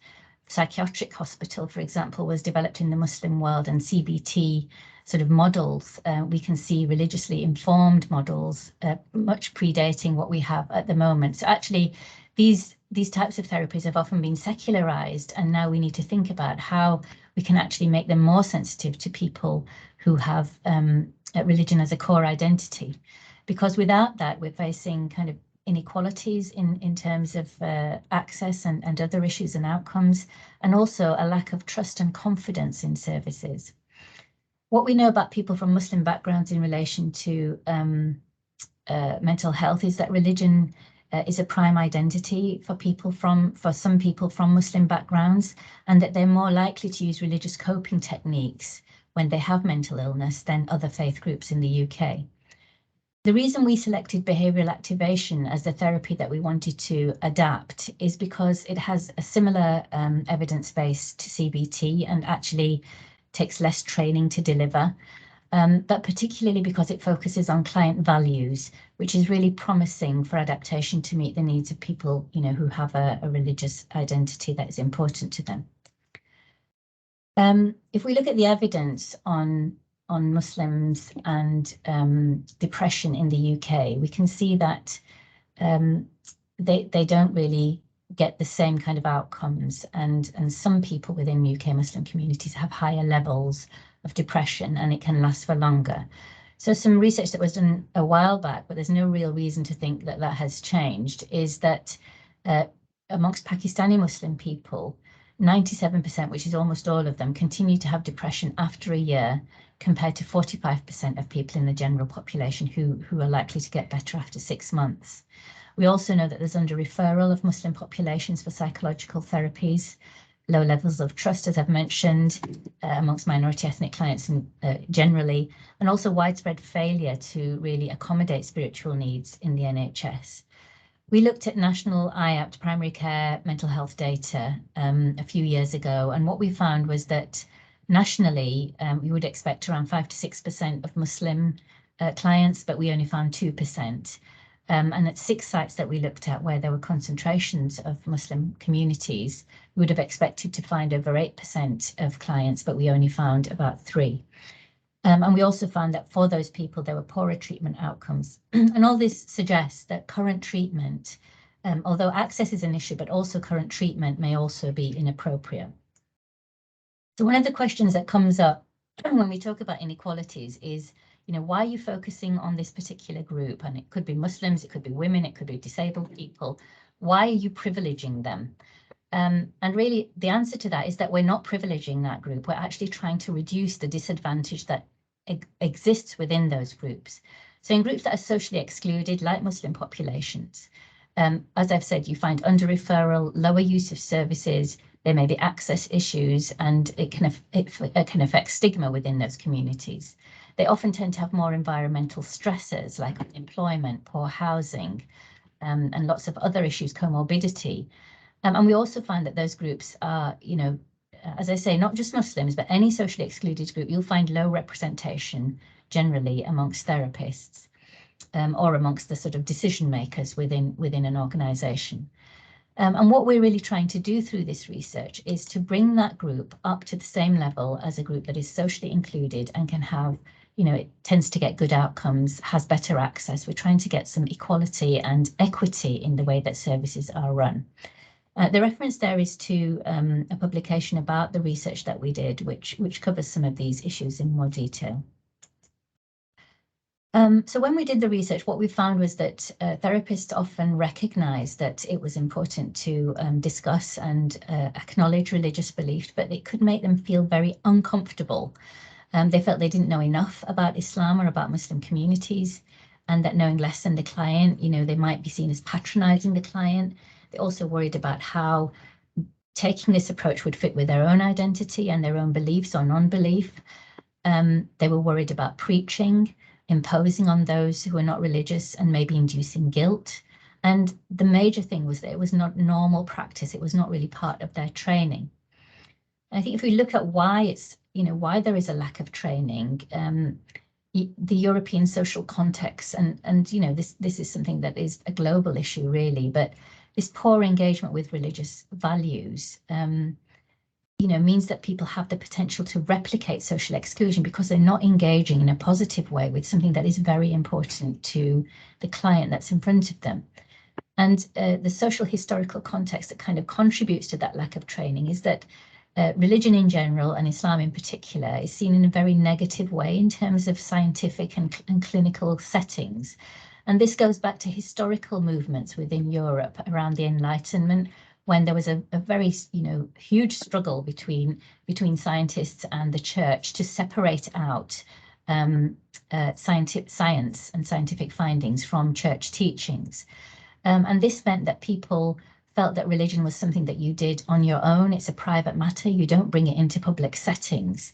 psychiatric hospital, for example, was developed in the Muslim world, and CBT sort of models, we can see religiously informed models, much predating what we have at the moment. So actually, these types of therapies have often been secularized, and now we need to think about how we can actually make them more sensitive to people who have religion as a core identity. Because without that, we're facing kind of inequalities in terms of access and other issues and outcomes, and also a lack of trust and confidence in services. What we know about people from Muslim backgrounds in relation to mental health is that religion is a prime identity for some people from Muslim backgrounds, and that they're more likely to use religious coping techniques when they have mental illness than other faith groups in the UK. The reason we selected behavioural activation as the therapy that we wanted to adapt is because it has a similar evidence base to CBT and actually takes less training to deliver. But particularly because it focuses on client values, which is really promising for adaptation to meet the needs of people, who have a religious identity that is important to them. If we look at the evidence on Muslims and depression in the UK, we can see that they don't really get the same kind of outcomes, and some people within UK Muslim communities have higher levels of depression, and it can last for longer. So some research that was done a while back, but there's no real reason to think that that has changed, is that amongst Pakistani Muslim people, 97%, which is almost all of them, continue to have depression after a year, compared to 45% of people in the general population who are likely to get better after 6 months. We also know that there's under-referral of Muslim populations for psychological therapies, low levels of trust, as I've mentioned, amongst minority ethnic clients and generally, and also widespread failure to really accommodate spiritual needs in the NHS. We looked at national IAPT primary care mental health data a few years ago, and what we found was that nationally, we would expect around 5 to 6% of Muslim clients, but we only found 2%. And at 6 sites that we looked at where there were concentrations of Muslim communities, we would have expected to find over 8% of clients, but we only found about 3%. And we also found that for those people, there were poorer treatment outcomes. And all this suggests that current treatment, although access is an issue, but also current treatment may also be inappropriate. So one of the questions that comes up when we talk about inequalities is, why are you focusing on this particular group? And it could be Muslims, it could be women, it could be disabled people. Why are you privileging them? And really, the answer to that is that we're not privileging that group. We're actually trying to reduce the disadvantage that exists within those groups. So in groups that are socially excluded, like Muslim populations, as I've said, you find under-referral, lower use of services, there may be access issues, and it can affect stigma within those communities. They often tend to have more environmental stressors like unemployment, poor housing, and lots of other issues, comorbidity. And we also find that those groups are, as I say, not just Muslims, but any socially excluded group, you'll find low representation generally amongst therapists or amongst the sort of decision makers within an organisation. And what we're really trying to do through this research is to bring that group up to the same level as a group that is socially included and can have, it tends to get good outcomes, has better access. We're trying to get some equality and equity in the way that services are run. The reference there is to a publication about the research that we did, which covers some of these issues in more detail. So when we did the research, what we found was that therapists often recognise that it was important to discuss and acknowledge religious belief, but it could make them feel very uncomfortable. They felt they didn't know enough about Islam or about Muslim communities, and that knowing less than the client, they might be seen as patronising the client. They also worried about how taking this approach would fit with their own identity and their own beliefs or non-belief. They were worried about preaching, imposing on those who are not religious and maybe inducing guilt. And the major thing was that it was not normal practice. It was not really part of their training. And I think if we look at why it's, why there is a lack of training, the European social context, and this is something that is a global issue really, but this poor engagement with religious values, means that people have the potential to replicate social exclusion because they're not engaging in a positive way with something that is very important to the client that's in front of them. And the social historical context that kind of contributes to that lack of training is that religion in general, and Islam in particular, is seen in a very negative way in terms of scientific and clinical settings. And this goes back to historical movements within Europe around the Enlightenment, when there was a very, huge struggle between scientists and the church to separate out science and scientific findings from church teachings. And this meant that people felt that religion was something that you did on your own. It's a private matter. You don't bring it into public settings.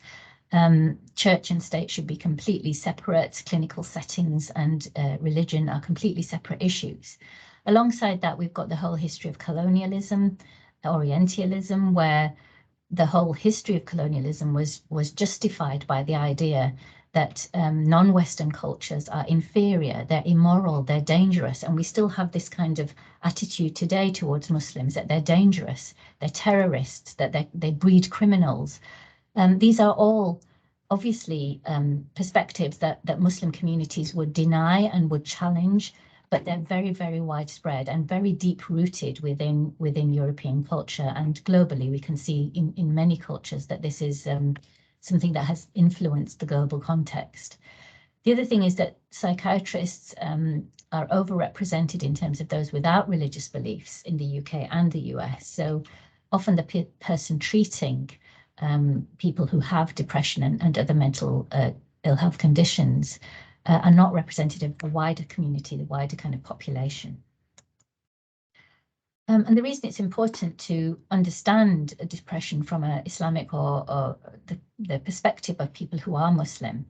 Church and state should be completely separate. Clinical settings and religion are completely separate issues. Alongside that, we've got the whole history of colonialism, Orientalism, where the whole history of colonialism was justified by the idea that non-Western cultures are inferior, they're immoral, they're dangerous, and we still have this kind of attitude today towards Muslims, that they're dangerous, they're terrorists, that they breed criminals. These are all obviously perspectives that Muslim communities would deny and would challenge, but they're very, very widespread and very deep-rooted within European culture. And globally, we can see in many cultures that this is something that has influenced the global context. The other thing is that psychiatrists are overrepresented in terms of those without religious beliefs in the UK and the US. So often the person treating people who have depression and other mental ill health conditions are not representative of the wider community, the wider kind of population. And the reason it's important to understand depression from an Islamic or the perspective of people who are Muslim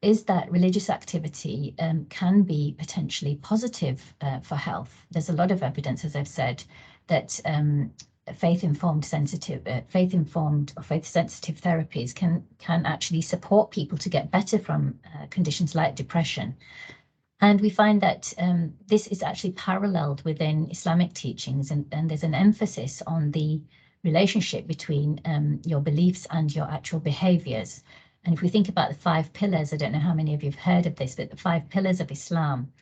is that religious activity can be potentially positive for health. There's a lot of evidence, as I've said, that faith-sensitive therapies can actually support people to get better from conditions like depression. And we find that this is actually paralleled within Islamic teachings, and there's an emphasis on the relationship between your beliefs and your actual behaviors. And if we think about the 5 pillars, I don't know how many of you have heard of this, but the 5 pillars of Islam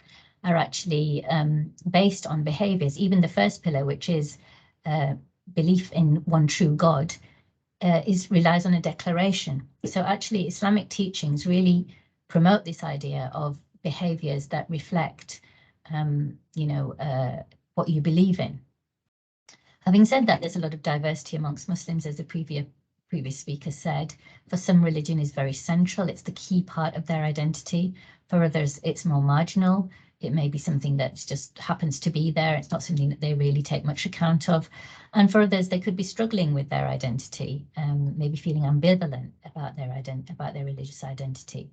are actually based on behaviors. Even the first pillar, which is belief in one true God, relies on a declaration. So actually Islamic teachings really promote this idea of behaviors that reflect, what you believe in. Having said that, there's a lot of diversity amongst Muslims, as the previous speaker said. For some, religion is very central. It's the key part of their identity. For others, it's more marginal. It may be something that just happens to be there. It's not something that they really take much account of. And for others, they could be struggling with their identity, maybe feeling ambivalent about their religious identity.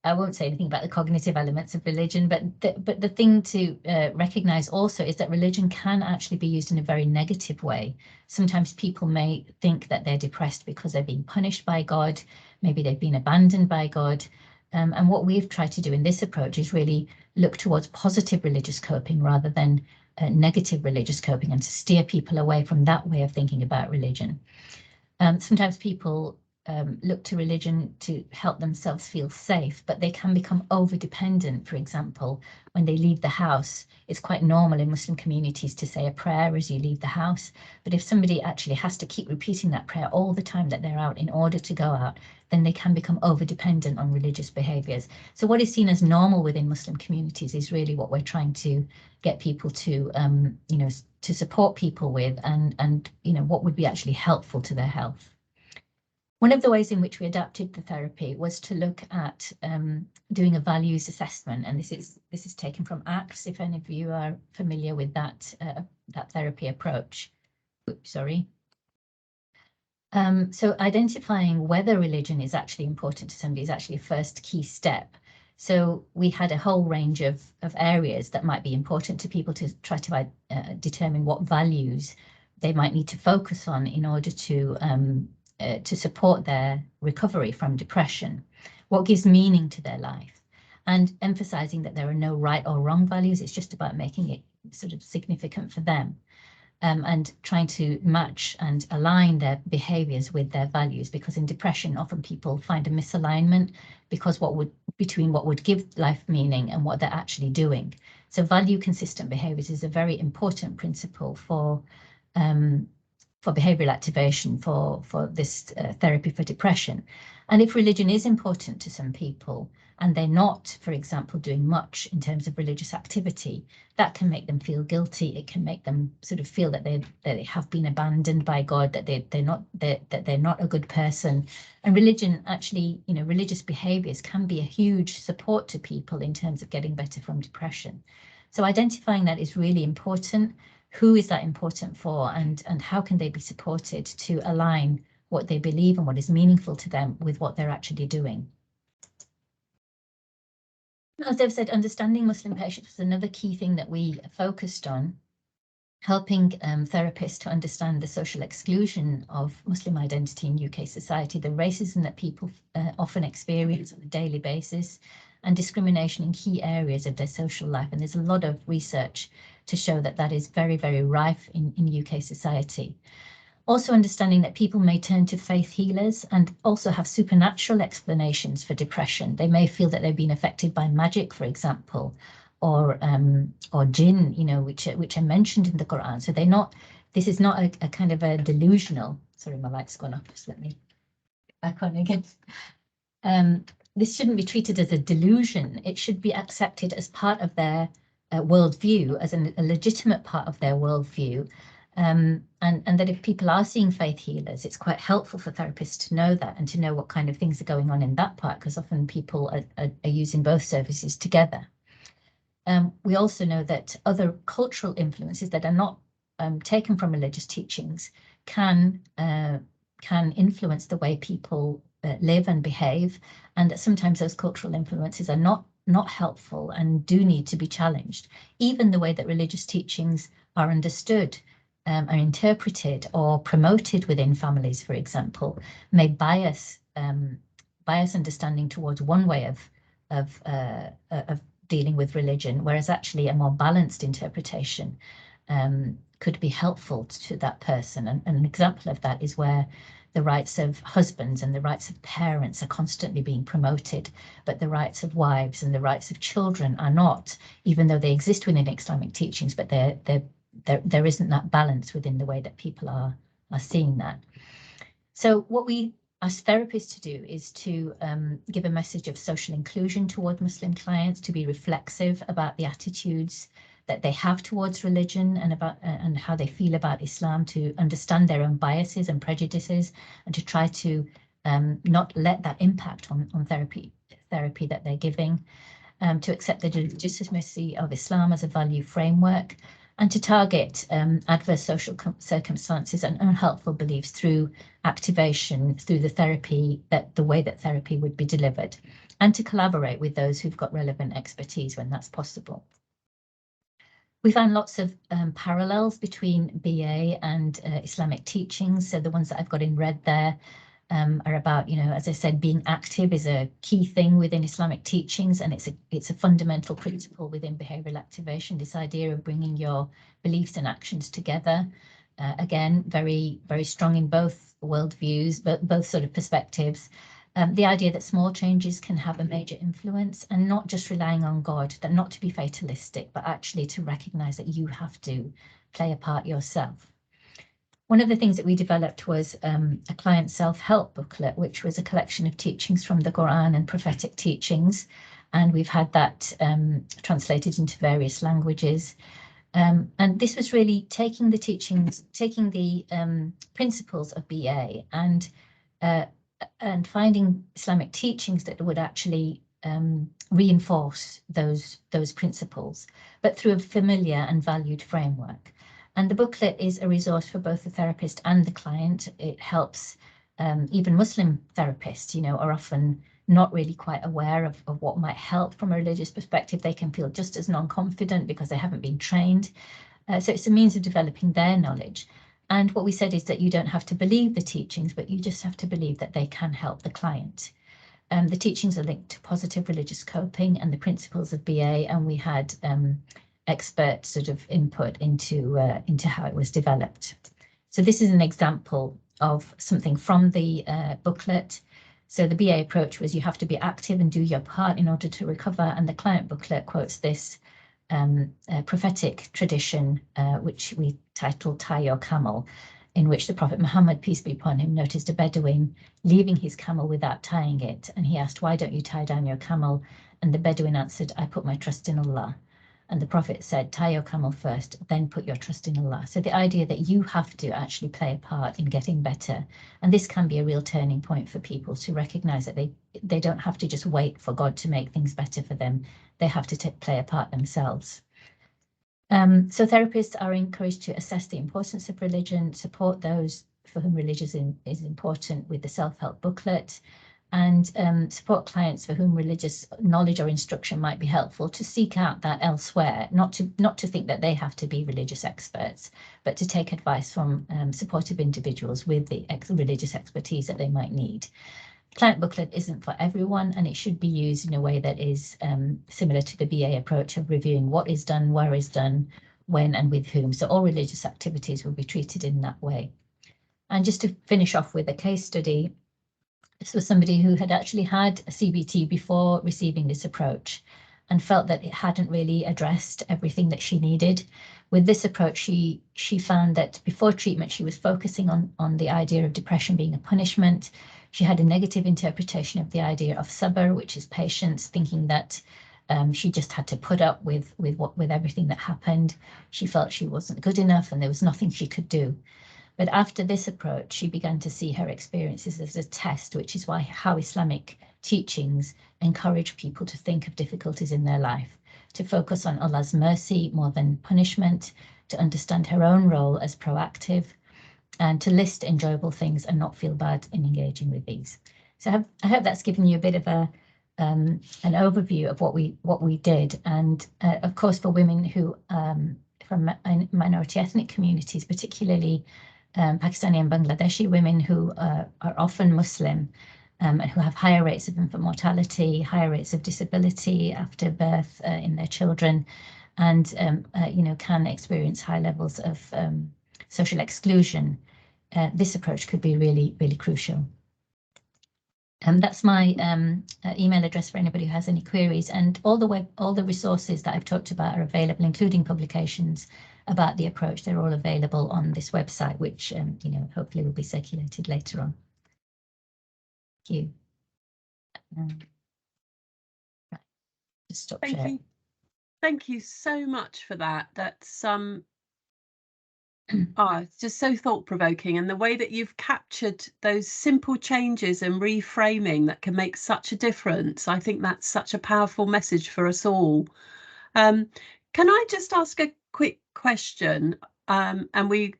I won't say anything about the cognitive elements of religion, but the thing to recognize also is that religion can actually be used in a very negative way. Sometimes people may think that they're depressed because they're being punished by God, maybe they've been abandoned by God. And what we've tried to do in this approach is really look towards positive religious coping rather than negative religious coping, and to steer people away from that way of thinking about religion. Sometimes people look to religion to help themselves feel safe, but they can become over-dependent. For example, when they leave the house, it's quite normal in Muslim communities to say a prayer as you leave the house. But if somebody actually has to keep repeating that prayer all the time that they're out in order to go out, then they can become over-dependent on religious behaviors. So what is seen as normal within Muslim communities is really what we're trying to get people to, to support people with, and what would be actually helpful to their health. One of the ways in which we adapted the therapy was to look at doing a values assessment, and this is taken from ACTS, if any of you are familiar with that therapy approach. Oops, sorry. So identifying whether religion is actually important to somebody is actually a first key step. So we had a whole range of areas that might be important to people to try to determine what values they might need to focus on in order to support their recovery from depression, what gives meaning to their life, and emphasizing that there are no right or wrong values. It's just about making it sort of significant for them, and trying to match and align their behaviors with their values, because in depression, often people find a misalignment between what would give life meaning and what they're actually doing. So value consistent behaviors is a very important principle for behavioral activation for this therapy for depression. And if religion is important to some people and they're not, for example, doing much in terms of religious activity, that can make them feel guilty. It can make them sort of feel that they have been abandoned by God, that they're not a good person. And religion actually, religious behaviors can be a huge support to people in terms of getting better from depression. So identifying that is really important. Who is that important for, and how can they be supported to align what they believe and what is meaningful to them with what they're actually doing? As I've said, understanding Muslim patients was another key thing that we focused on, helping therapists to understand the social exclusion of Muslim identity in UK society, the racism that people often experience on a daily basis, and discrimination in key areas of their social life. And there's a lot of research to show that that is very, very rife in UK society. Also understanding that people may turn to faith healers and also have supernatural explanations for depression. They may feel that they've been affected by magic, for example, or jinn, you know, which are mentioned in the Quran. So they're not. This is not a kind of a delusional. Sorry, my light's gone off. Just let me back on again. This shouldn't be treated as a delusion. It should be accepted as part of their worldview, as a legitimate part of their worldview. And that if people are seeing faith healers, it's quite helpful for therapists to know that and to know what kind of things are going on in that part, because often people are using both services together. We also know that other cultural influences that are not taken from religious teachings can influence the way people live and behave, and that sometimes those cultural influences are not helpful and do need to be challenged. Even the way that religious teachings are understood, are interpreted or promoted within families, for example, may bias understanding towards one way of dealing with religion, whereas actually a more balanced interpretation could be helpful to that person. And an example of that is where the rights of husbands and the rights of parents are constantly being promoted, but the rights of wives and the rights of children are not, even though they exist within Islamic teachings, but there isn't that balance within the way that people are seeing that. So what we ask therapists to do is to give a message of social inclusion toward Muslim clients, to be reflexive about the attitudes that they have towards religion and how they feel about Islam, to understand their own biases and prejudices, and to try to not let that impact on therapy that they're giving, to accept the legitimacy of Islam as a value framework, and to target adverse social circumstances and unhelpful beliefs through activation, through the way that therapy would be delivered, and to collaborate with those who've got relevant expertise when that's possible. We found lots of parallels between BA and Islamic teachings. So the ones that I've got in red there are about, as I said, being active is a key thing within Islamic teachings, and it's a fundamental principle within behavioral activation, this idea of bringing your beliefs and actions together. Again, very, very strong in both worldviews, both sort of perspectives. The idea that small changes can have a major influence, and not just relying on God, that not to be fatalistic, but actually to recognize that you have to play a part yourself. One of the things that we developed was a client self-help booklet, which was a collection of teachings from the Quran and prophetic teachings. And we've had that translated into various languages. And this was really taking the teachings, taking the principles of BA and finding Islamic teachings that would actually reinforce those principles, but through a familiar and valued framework. And the booklet is a resource for both the therapist and the client. It helps even Muslim therapists, are often not really quite aware of what might help from a religious perspective. They can feel just as non-confident because they haven't been trained. So it's a means of developing their knowledge. And what we said is that you don't have to believe the teachings, but you just have to believe that they can help the client. The teachings are linked to positive religious coping and the principles of BA, and we had expert sort of input into how it was developed. So this is an example of something from the booklet. So the BA approach was you have to be active and do your part in order to recover, and the client booklet quotes this prophetic tradition, which we titled Tie Your Camel, in which the Prophet Muhammad, peace be upon him, noticed a Bedouin leaving his camel without tying it. And he asked, "Why don't you tie down your camel?" And the Bedouin answered, "I put my trust in Allah." And the Prophet said, "Tie your camel first, then put your trust in Allah." So the idea that you have to actually play a part in getting better. And this can be a real turning point for people to recognize that they don't have to just wait for God to make things better for them. They have to play a part themselves. So therapists are encouraged to assess the importance of religion, support those for whom religion is important with the self-help booklet, and support clients for whom religious knowledge or instruction might be helpful to seek out that elsewhere, not to think that they have to be religious experts, but to take advice from supportive individuals with the religious expertise that they might need. Client booklet isn't for everyone, and it should be used in a way that is similar to the BA approach of reviewing what is done, where is done, when and with whom. So all religious activities will be treated in that way. And just to finish off with a case study, this was somebody who had actually had a CBT before receiving this approach and felt that it hadn't really addressed everything that she needed. With this approach, she found that before treatment, she was focusing on the idea of depression being a punishment. She had a negative interpretation of the idea of sabr, which is patience, thinking that she just had to put up with everything that happened. She felt she wasn't good enough and there was nothing she could do. But after this approach, she began to see her experiences as a test, which is how Islamic teachings encourage people to think of difficulties in their life, to focus on Allah's mercy more than punishment, to understand her own role as proactive, and to list enjoyable things and not feel bad in engaging with these. So I hope that's given you a bit of an overview of what we did. And of course, for women who from minority ethnic communities, particularly Pakistani and Bangladeshi women who are often Muslim and who have higher rates of infant mortality, higher rates of disability after birth in their children, and can experience high levels of social exclusion. This approach could be really, really crucial. That's my email address for anybody who has any queries, and all the resources that I've talked about are available, including publications about the approach. They're all available on this website, which hopefully will be circulated later on. Thank you. Right. Just stop sharing. Thank you so much for that. That's it's just so thought-provoking, and the way that you've captured those simple changes and reframing that can make such a difference. I think that's such a powerful message for us all. Can I just ask a quick question? And we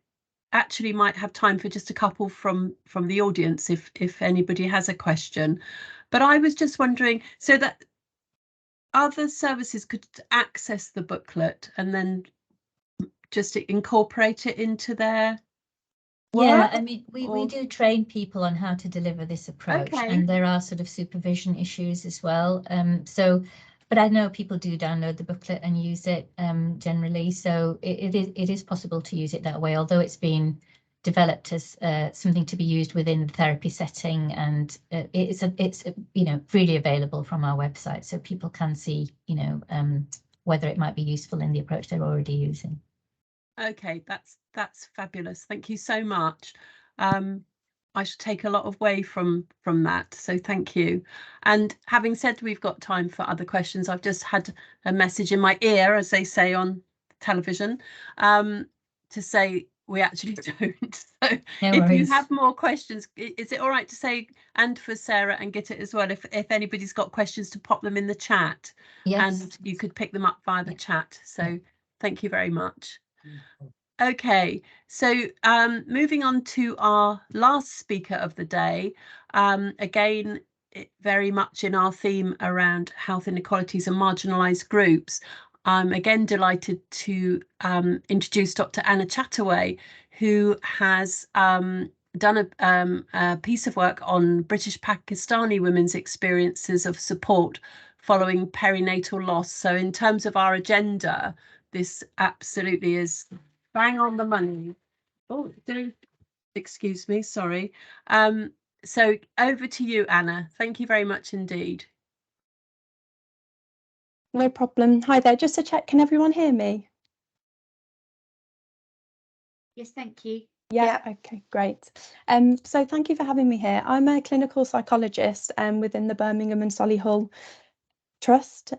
actually might have time for just a couple from the audience if anybody has a question. But I was just wondering, so that other services could access the booklet and then just incorporate it into their work? Yeah, I mean, we do train people on how to deliver this approach, Okay. and there are sort of supervision issues as well. But I know people do download the booklet and use it generally, so it is possible to use it that way, although it's been developed as something to be used within the therapy setting, and it's freely available from our website, so people can see whether it might be useful in the approach they're already using. Okay, that's fabulous. Thank you so much. I should take a lot away from that, so thank you. And having said we've got time for other questions, I've just had a message in my ear, as they say on television, to say we actually don't. So No if worries. you have more questions, is it all right to say, and for Sarah and Gita as well, if anybody's got questions, to pop them in the chat? Yes. And you could pick them up via the chat. So thank you very much. Okay, so moving on to our last speaker of the day, again, very much in our theme around health inequalities and marginalised groups. I'm again delighted to introduce Dr. Anna Chataway, who has done a piece of work on British Pakistani women's experiences of support following perinatal loss. So in terms of our agenda, this absolutely is bang on the money. Oh, excuse me, sorry. So over to you, Anna. Thank you very much indeed. No problem. Hi there, just to check, can everyone hear me? Yes, thank you. Yeah, okay, great. So thank you for having me here. I'm a clinical psychologist within the Birmingham and Solihull Trust.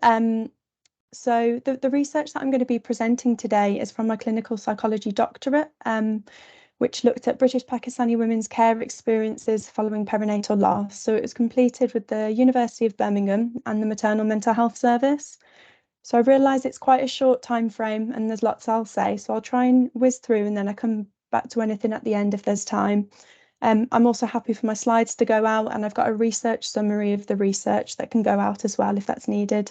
So the research that I'm going to be presenting today is from my clinical psychology doctorate, which looked at British Pakistani women's care experiences following perinatal loss. So it was completed with the University of Birmingham and the Maternal Mental Health Service. So I realise it's quite a short time frame and there's lots I'll say, so I'll try and whiz through and then I come back to anything at the end if there's time. I'm also happy for my slides to go out, and I've got a research summary of the research that can go out as well if that's needed.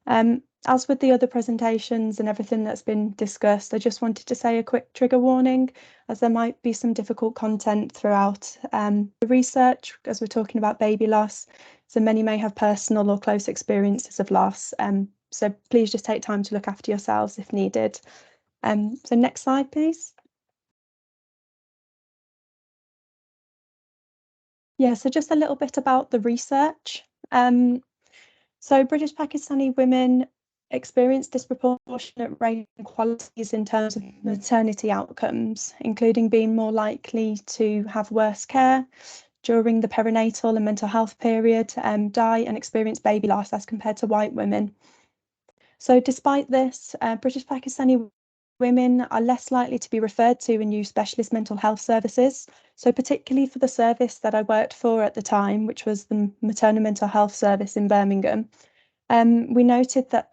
As with the other presentations and everything that's been discussed, I just wanted to say a quick trigger warning, as there might be some difficult content throughout the research, as we're talking about baby loss, so many may have personal or close experiences of loss. So please just take time to look after yourselves if needed. So next slide, please. Yeah, so just a little bit about the research. So British Pakistani women experience disproportionate rate inequalities in terms of maternity outcomes, including being more likely to have worse care during the perinatal and mental health period, die and experience baby loss as compared to white women. So despite this, British Pakistani women are less likely to be referred to and use specialist mental health services. So particularly for the service that I worked for at the time, which was the maternal mental health service in Birmingham, we noted that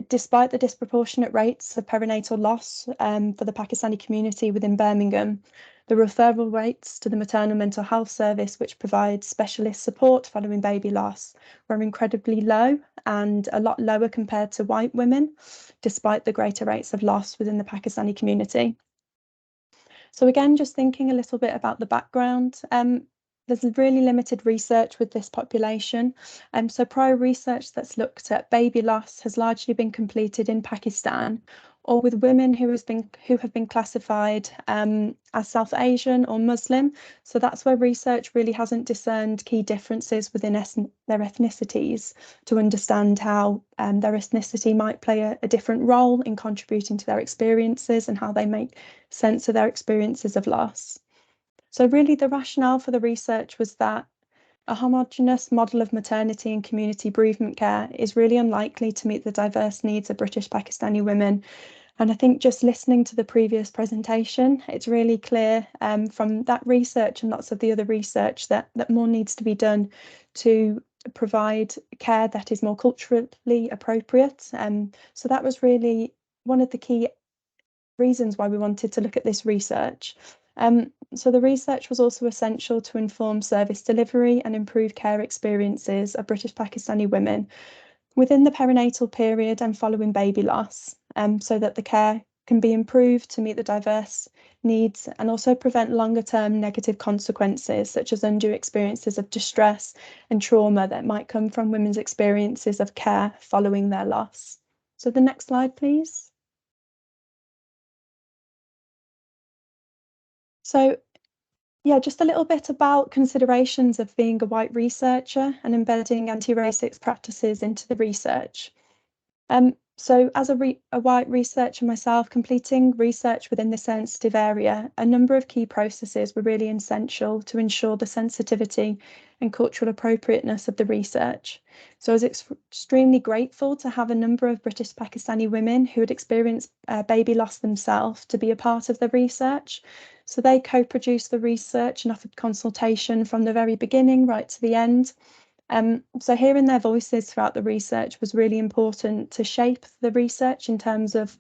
despite the disproportionate rates of perinatal loss for the Pakistani community within Birmingham, the referral rates to the maternal mental health service, which provides specialist support following baby loss, were incredibly low and a lot lower compared to white women, despite the greater rates of loss within the Pakistani community. So again, just thinking a little bit about the background, there's really limited research with this population. So prior research that's looked at baby loss has largely been completed in Pakistan, or with women who have been classified as South Asian or Muslim. So that's where research really hasn't discerned key differences within their ethnicities to understand how their ethnicity might play a different role in contributing to their experiences and how they make sense of their experiences of loss. So really the rationale for the research was that a homogenous model of maternity and community bereavement care is really unlikely to meet the diverse needs of British Pakistani women. And I think just listening to the previous presentation, it's really clear from that research and lots of the other research that more needs to be done to provide care that is more culturally appropriate. So that was really one of the key reasons why we wanted to look at this research. So the research was also essential to inform service delivery and improve care experiences of British Pakistani women within the perinatal period and following baby loss, so that the care can be improved to meet the diverse needs and also prevent longer term negative consequences such as undue experiences of distress and trauma that might come from women's experiences of care following their loss. So the next slide, please. So yeah, just a little bit about considerations of being a white researcher and embedding anti-racist practices into the research. So as a white researcher myself, completing research within this sensitive area, a number of key processes were really essential to ensure the sensitivity and cultural appropriateness of the research. So I was extremely grateful to have a number of British Pakistani women who had experienced baby loss themselves to be a part of the research. So they co-produced the research and offered consultation from the very beginning right to the end. So hearing their voices throughout the research was really important to shape the research in terms of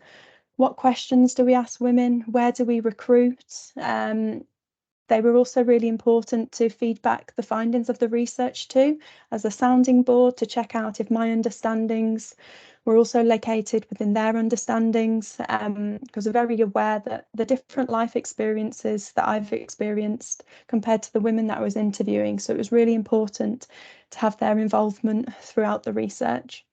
what questions do we ask women, where do we recruit. They were also really important to feedback the findings of the research too, as a sounding board to check out if my understandings were also located within their understandings, because I'm very aware that the different life experiences that I've experienced compared to the women that I was interviewing. So it was really important to have their involvement throughout the research.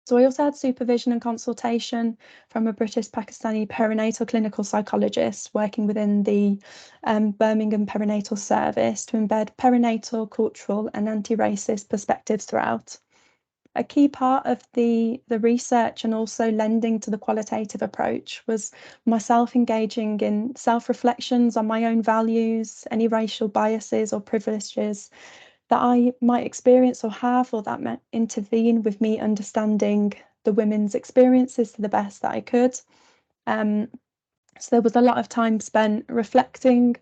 So I also had supervision and consultation from a British Pakistani perinatal clinical psychologist working within the Birmingham Perinatal Service to embed perinatal, cultural and anti-racist perspectives throughout. A key part of the research and also lending to the qualitative approach was myself engaging in self-reflections on my own values, any racial biases or privileges that I might experience or have, or that might intervene with me understanding the women's experiences to the best that I could. So there was a lot of time spent reflecting,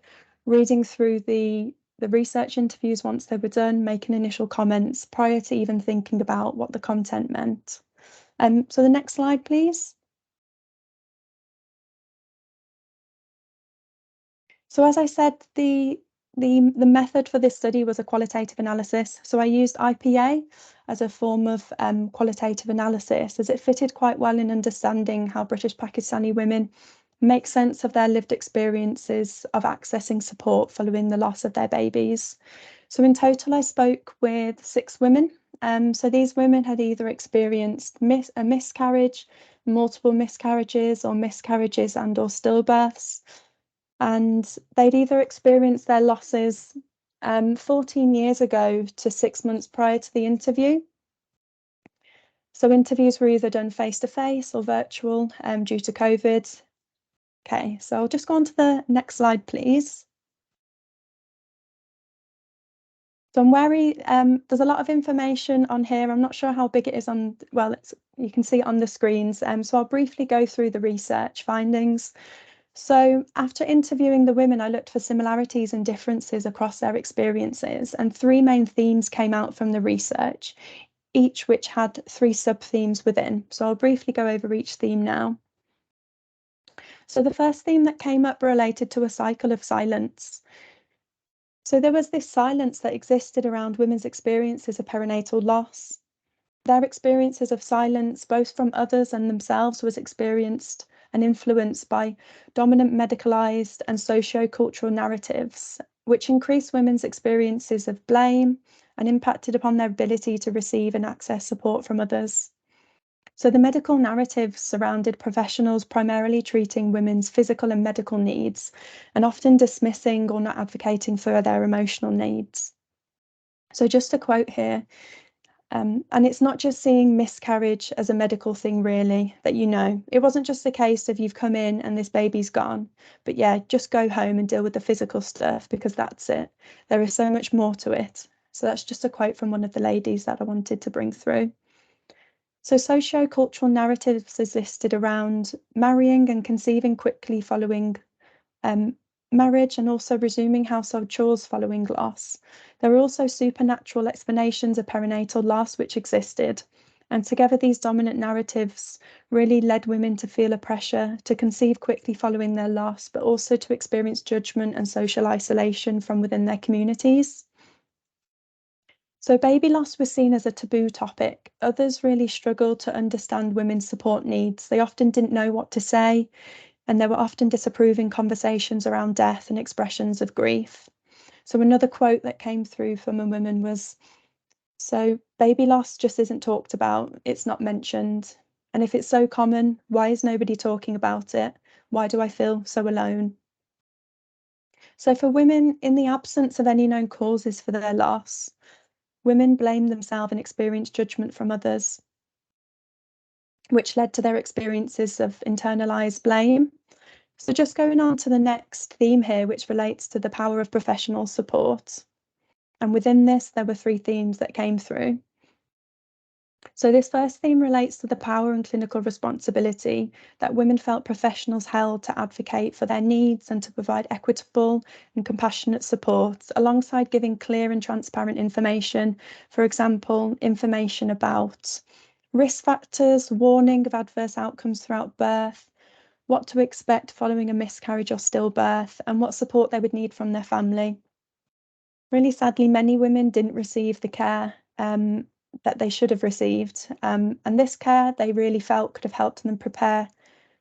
reading through the research interviews once they were done, making initial comments prior to even thinking about what the content meant. So the next slide, please. So as I said, the method for this study was a qualitative analysis. So I used IPA as a form of qualitative analysis, as it fitted quite well in understanding how British Pakistani women make sense of their lived experiences of accessing support following the loss of their babies. So in total, I spoke with 6 women. So these women had either experienced a miscarriage, multiple miscarriages, or miscarriages and or stillbirths. And they'd either experienced their losses 14 years ago to 6 months prior to the interview. So interviews were either done face-to-face or virtual due to COVID. Okay, so I'll just go on to the next slide, please. So I'm wary, there's a lot of information on here. I'm not sure how big it is on, well, you can see it on the screens. So I'll briefly go through the research findings. So after interviewing the women, I looked for similarities and differences across their experiences, and 3 main themes came out from the research, each which had 3 sub-themes within. So I'll briefly go over each theme now. So the first theme that came up related to a cycle of silence. So there was this silence that existed around women's experiences of perinatal loss. Their experiences of silence, both from others and themselves, was experienced and influenced by dominant medicalised and socio-cultural narratives, which increased women's experiences of blame and impacted upon their ability to receive and access support from others. So the medical narratives surrounded professionals primarily treating women's physical and medical needs, and often dismissing or not advocating for their emotional needs. So just a quote here, and it's not just seeing miscarriage as a medical thing, really, that it wasn't just a case of you've come in and this baby's gone, but yeah, just go home and deal with the physical stuff because that's it. There is so much more to it. So that's just a quote from one of the ladies that I wanted to bring through. So socio-cultural narratives existed around marrying and conceiving quickly following marriage, and also resuming household chores following loss. There were also supernatural explanations of perinatal loss which existed, and together these dominant narratives really led women to feel a pressure to conceive quickly following their loss, but also to experience judgment and social isolation from within their communities. So baby loss was seen as a taboo topic. Others really struggled to understand women's support needs. They often didn't know what to say, and there were often disapproving conversations around death and expressions of grief. So another quote that came through from a woman was, so baby loss just isn't talked about, it's not mentioned. And if it's so common, why is nobody talking about it? Why do I feel so alone? So for women, in the absence of any known causes for their loss, women blame themselves and experience judgment from others, which led to their experiences of internalized blame. So just going on to the next theme here, which relates to the power of professional support. And within this, there were 3 themes that came through. So this first theme relates to the power and clinical responsibility that women felt professionals held to advocate for their needs and to provide equitable and compassionate support, alongside giving clear and transparent information. For example, information about risk factors, warning of adverse outcomes throughout birth, what to expect following a miscarriage or stillbirth, and what support they would need from their family. Really sadly, many women didn't receive the care that they should have received. And this care they really felt could have helped them prepare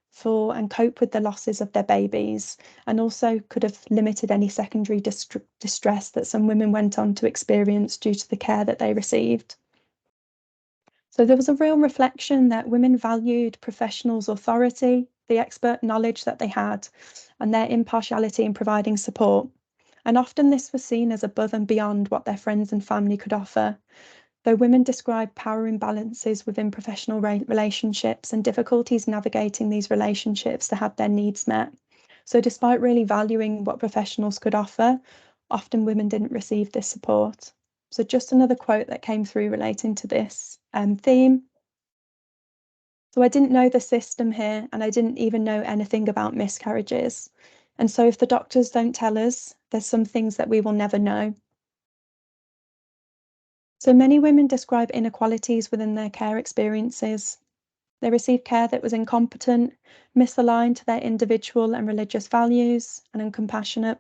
for and cope with the losses of their babies, and also could have limited any secondary distress that some women went on to experience due to the care that they received. So there was a real reflection that women valued professionals' authority, the expert knowledge that they had, and their impartiality in providing support. And often this was seen as above and beyond what their friends and family could offer. Though women described power imbalances within professional relationships and difficulties navigating these relationships to have their needs met. So despite really valuing what professionals could offer, often women didn't receive this support. So just another quote that came through relating to this theme. So I didn't know the system here, and I didn't even know anything about miscarriages. And so if the doctors don't tell us, there's some things that we will never know. So many women describe inequalities within their care experiences. They received care that was incompetent, misaligned to their individual and religious values, and uncompassionate.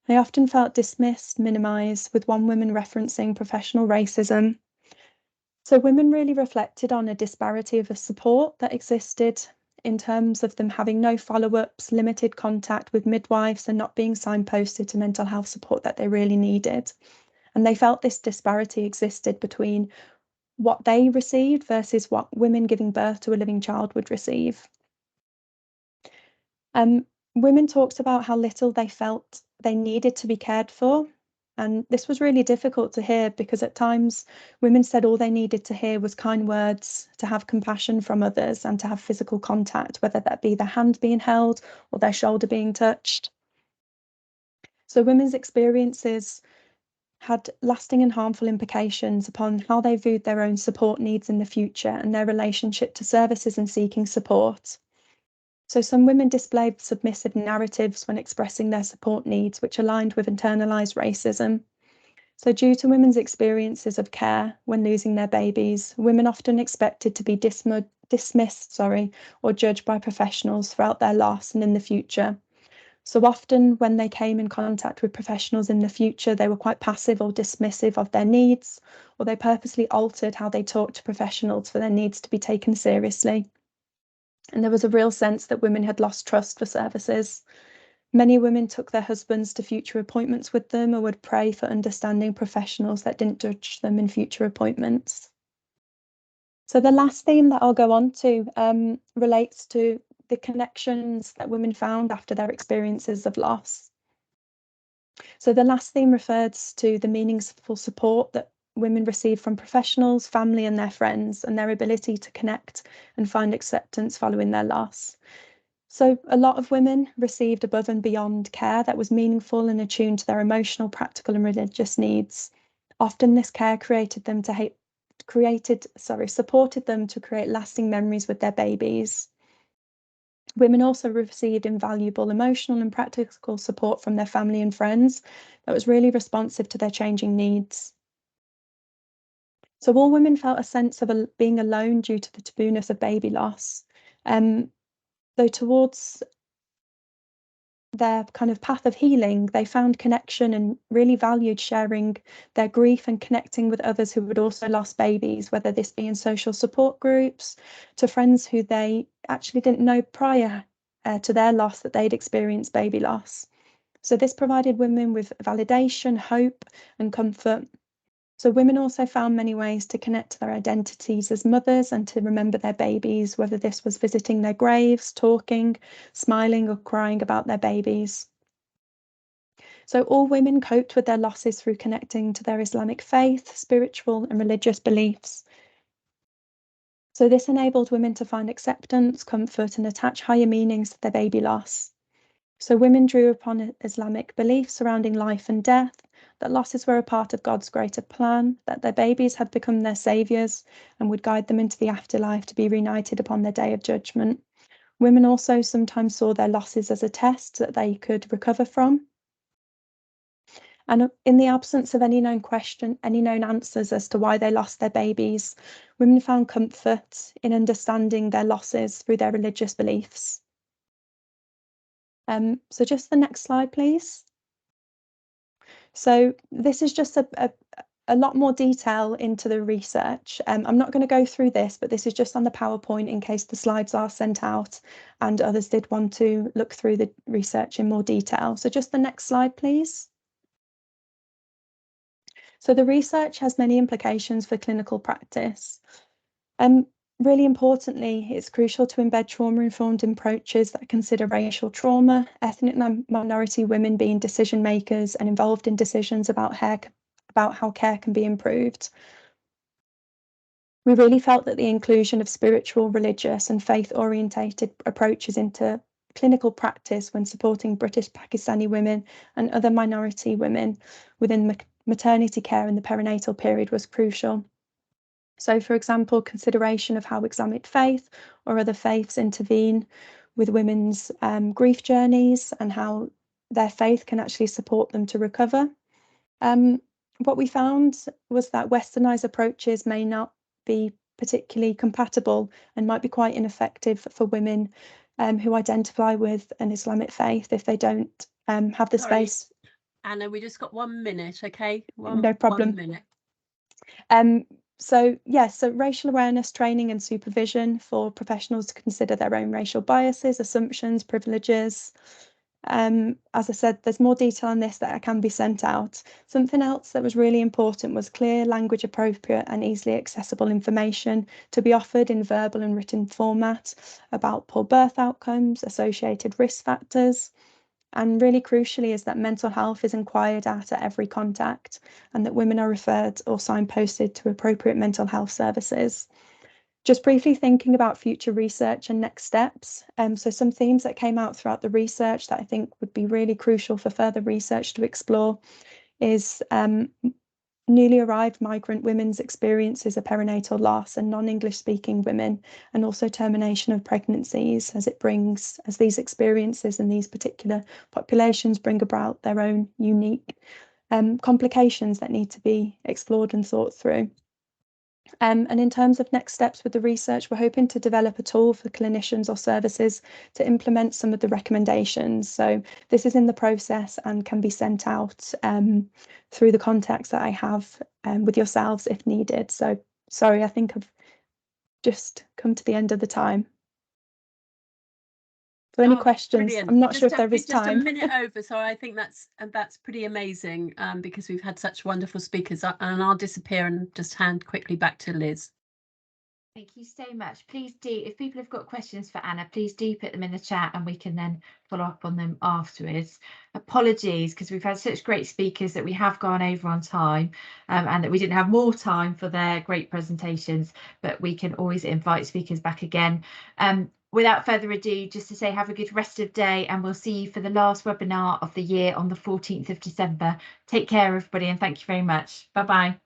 They often felt dismissed, minimised, with one woman referencing professional racism. So women really reflected on a disparity of support that existed in terms of them having no follow-ups, limited contact with midwives, and not being signposted to mental health support that they really needed. And they felt this disparity existed between what they received versus what women giving birth to a living child would receive. Women talked about how little they felt they needed to be cared for. And this was really difficult to hear because at times women said all they needed to hear was kind words, to have compassion from others, and to have physical contact, whether that be their hand being held or their shoulder being touched. So women's experiences had lasting and harmful implications upon how they viewed their own support needs in the future and their relationship to services and seeking support. So some women displayed submissive narratives when expressing their support needs, which aligned with internalized racism. So due to women's experiences of care when losing their babies, women often expected to be dismissed or judged by professionals throughout their loss and in the future. So often when they came in contact with professionals in the future, they were quite passive or dismissive of their needs, or they purposely altered how they talked to professionals for their needs to be taken seriously. And there was a real sense that women had lost trust for services. Many women took their husbands to future appointments with them or would pray for understanding professionals that didn't judge them in future appointments. So the last theme that I'll go on to relates to the connections that women found after their experiences of loss. So the last theme refers to the meaningful support that women receive from professionals, family and their friends, and their ability to connect and find acceptance following their loss. So a lot of women received above and beyond care that was meaningful and attuned to their emotional, practical and religious needs. Often this care supported them to create lasting memories with their babies. Women also received invaluable emotional and practical support from their family and friends that was really responsive to their changing needs. So all women felt a sense of being alone due to the tabooness of baby loss, though towards their kind of path of healing, they found connection and really valued sharing their grief and connecting with others who had also lost babies, whether this be in social support groups, to friends who they actually didn't know prior to their loss that they'd experienced baby loss. So this provided women with validation, hope and comfort. So women also found many ways to connect to their identities as mothers and to remember their babies, whether this was visiting their graves, talking, smiling or crying about their babies. So all women coped with their losses through connecting to their Islamic faith, spiritual and religious beliefs. So this enabled women to find acceptance, comfort and attach higher meanings to their baby loss. So women drew upon Islamic beliefs surrounding life and death, that losses were a part of God's greater plan, that their babies had become their saviours and would guide them into the afterlife to be reunited upon their day of judgment. Women also sometimes saw their losses as a test that they could recover from. And in the absence of any known answers as to why they lost their babies, women found comfort in understanding their losses through their religious beliefs. So just the next slide, please. So this is just a lot more detail into the research. I'm not going to go through this, but this is just on the PowerPoint in case the slides are sent out and others did want to look through the research in more detail. So just the next slide, please. So the research has many implications for clinical practice. Really importantly, it's crucial to embed trauma-informed approaches that consider racial trauma, ethnic minority women being decision makers and involved in decisions about how care can be improved. We really felt that the inclusion of spiritual, religious and faith-orientated approaches into clinical practice when supporting British Pakistani women and other minority women within maternity care in the perinatal period was crucial. So, for example, consideration of how Islamic faith or other faiths intervene with women's grief journeys and how their faith can actually support them to recover. What we found was that westernized approaches may not be particularly compatible and might be quite ineffective for women who identify with an Islamic faith if they don't have the Sorry, space. Anna, we just got 1 minute, okay? No problem. 1 minute. So yes, so racial awareness training and supervision for professionals to consider their own racial biases, assumptions, privileges. As I said, there's more detail on this that can be sent out. Something else that was really important was clear, language appropriate and easily accessible information to be offered in verbal and written format about poor birth outcomes, associated risk factors. And really crucially is that mental health is inquired at every contact and that women are referred or signposted to appropriate mental health services. Just briefly thinking about future research and next steps. So some themes that came out throughout the research that I think would be really crucial for further research to explore is newly arrived migrant women's experiences of perinatal loss and non-English speaking women, and also termination of pregnancies as these experiences and these particular populations bring about their own unique complications that need to be explored and thought through. And in terms of next steps with the research, we're hoping to develop a tool for clinicians or services to implement some of the recommendations. So this is in the process and can be sent out through the contacts that I have with yourselves if needed. So sorry, I think I've just come to the end of the time. So any questions? Brilliant. I'm not sure if there is just time. a minute over, so I think that's pretty amazing because we've had such wonderful speakers. And I'll disappear and just hand quickly back to Liz. Thank you so much. Please do, if people have got questions for Anna, please do put them in the chat and we can then follow up on them afterwards. Apologies, because we've had such great speakers that we have gone over on time and that we didn't have more time for their great presentations, but we can always invite speakers back again. Without further ado, just to say have a good rest of day and we'll see you for the last webinar of the year on the 14th of December. Take care, everybody, and thank you very much. Bye-bye.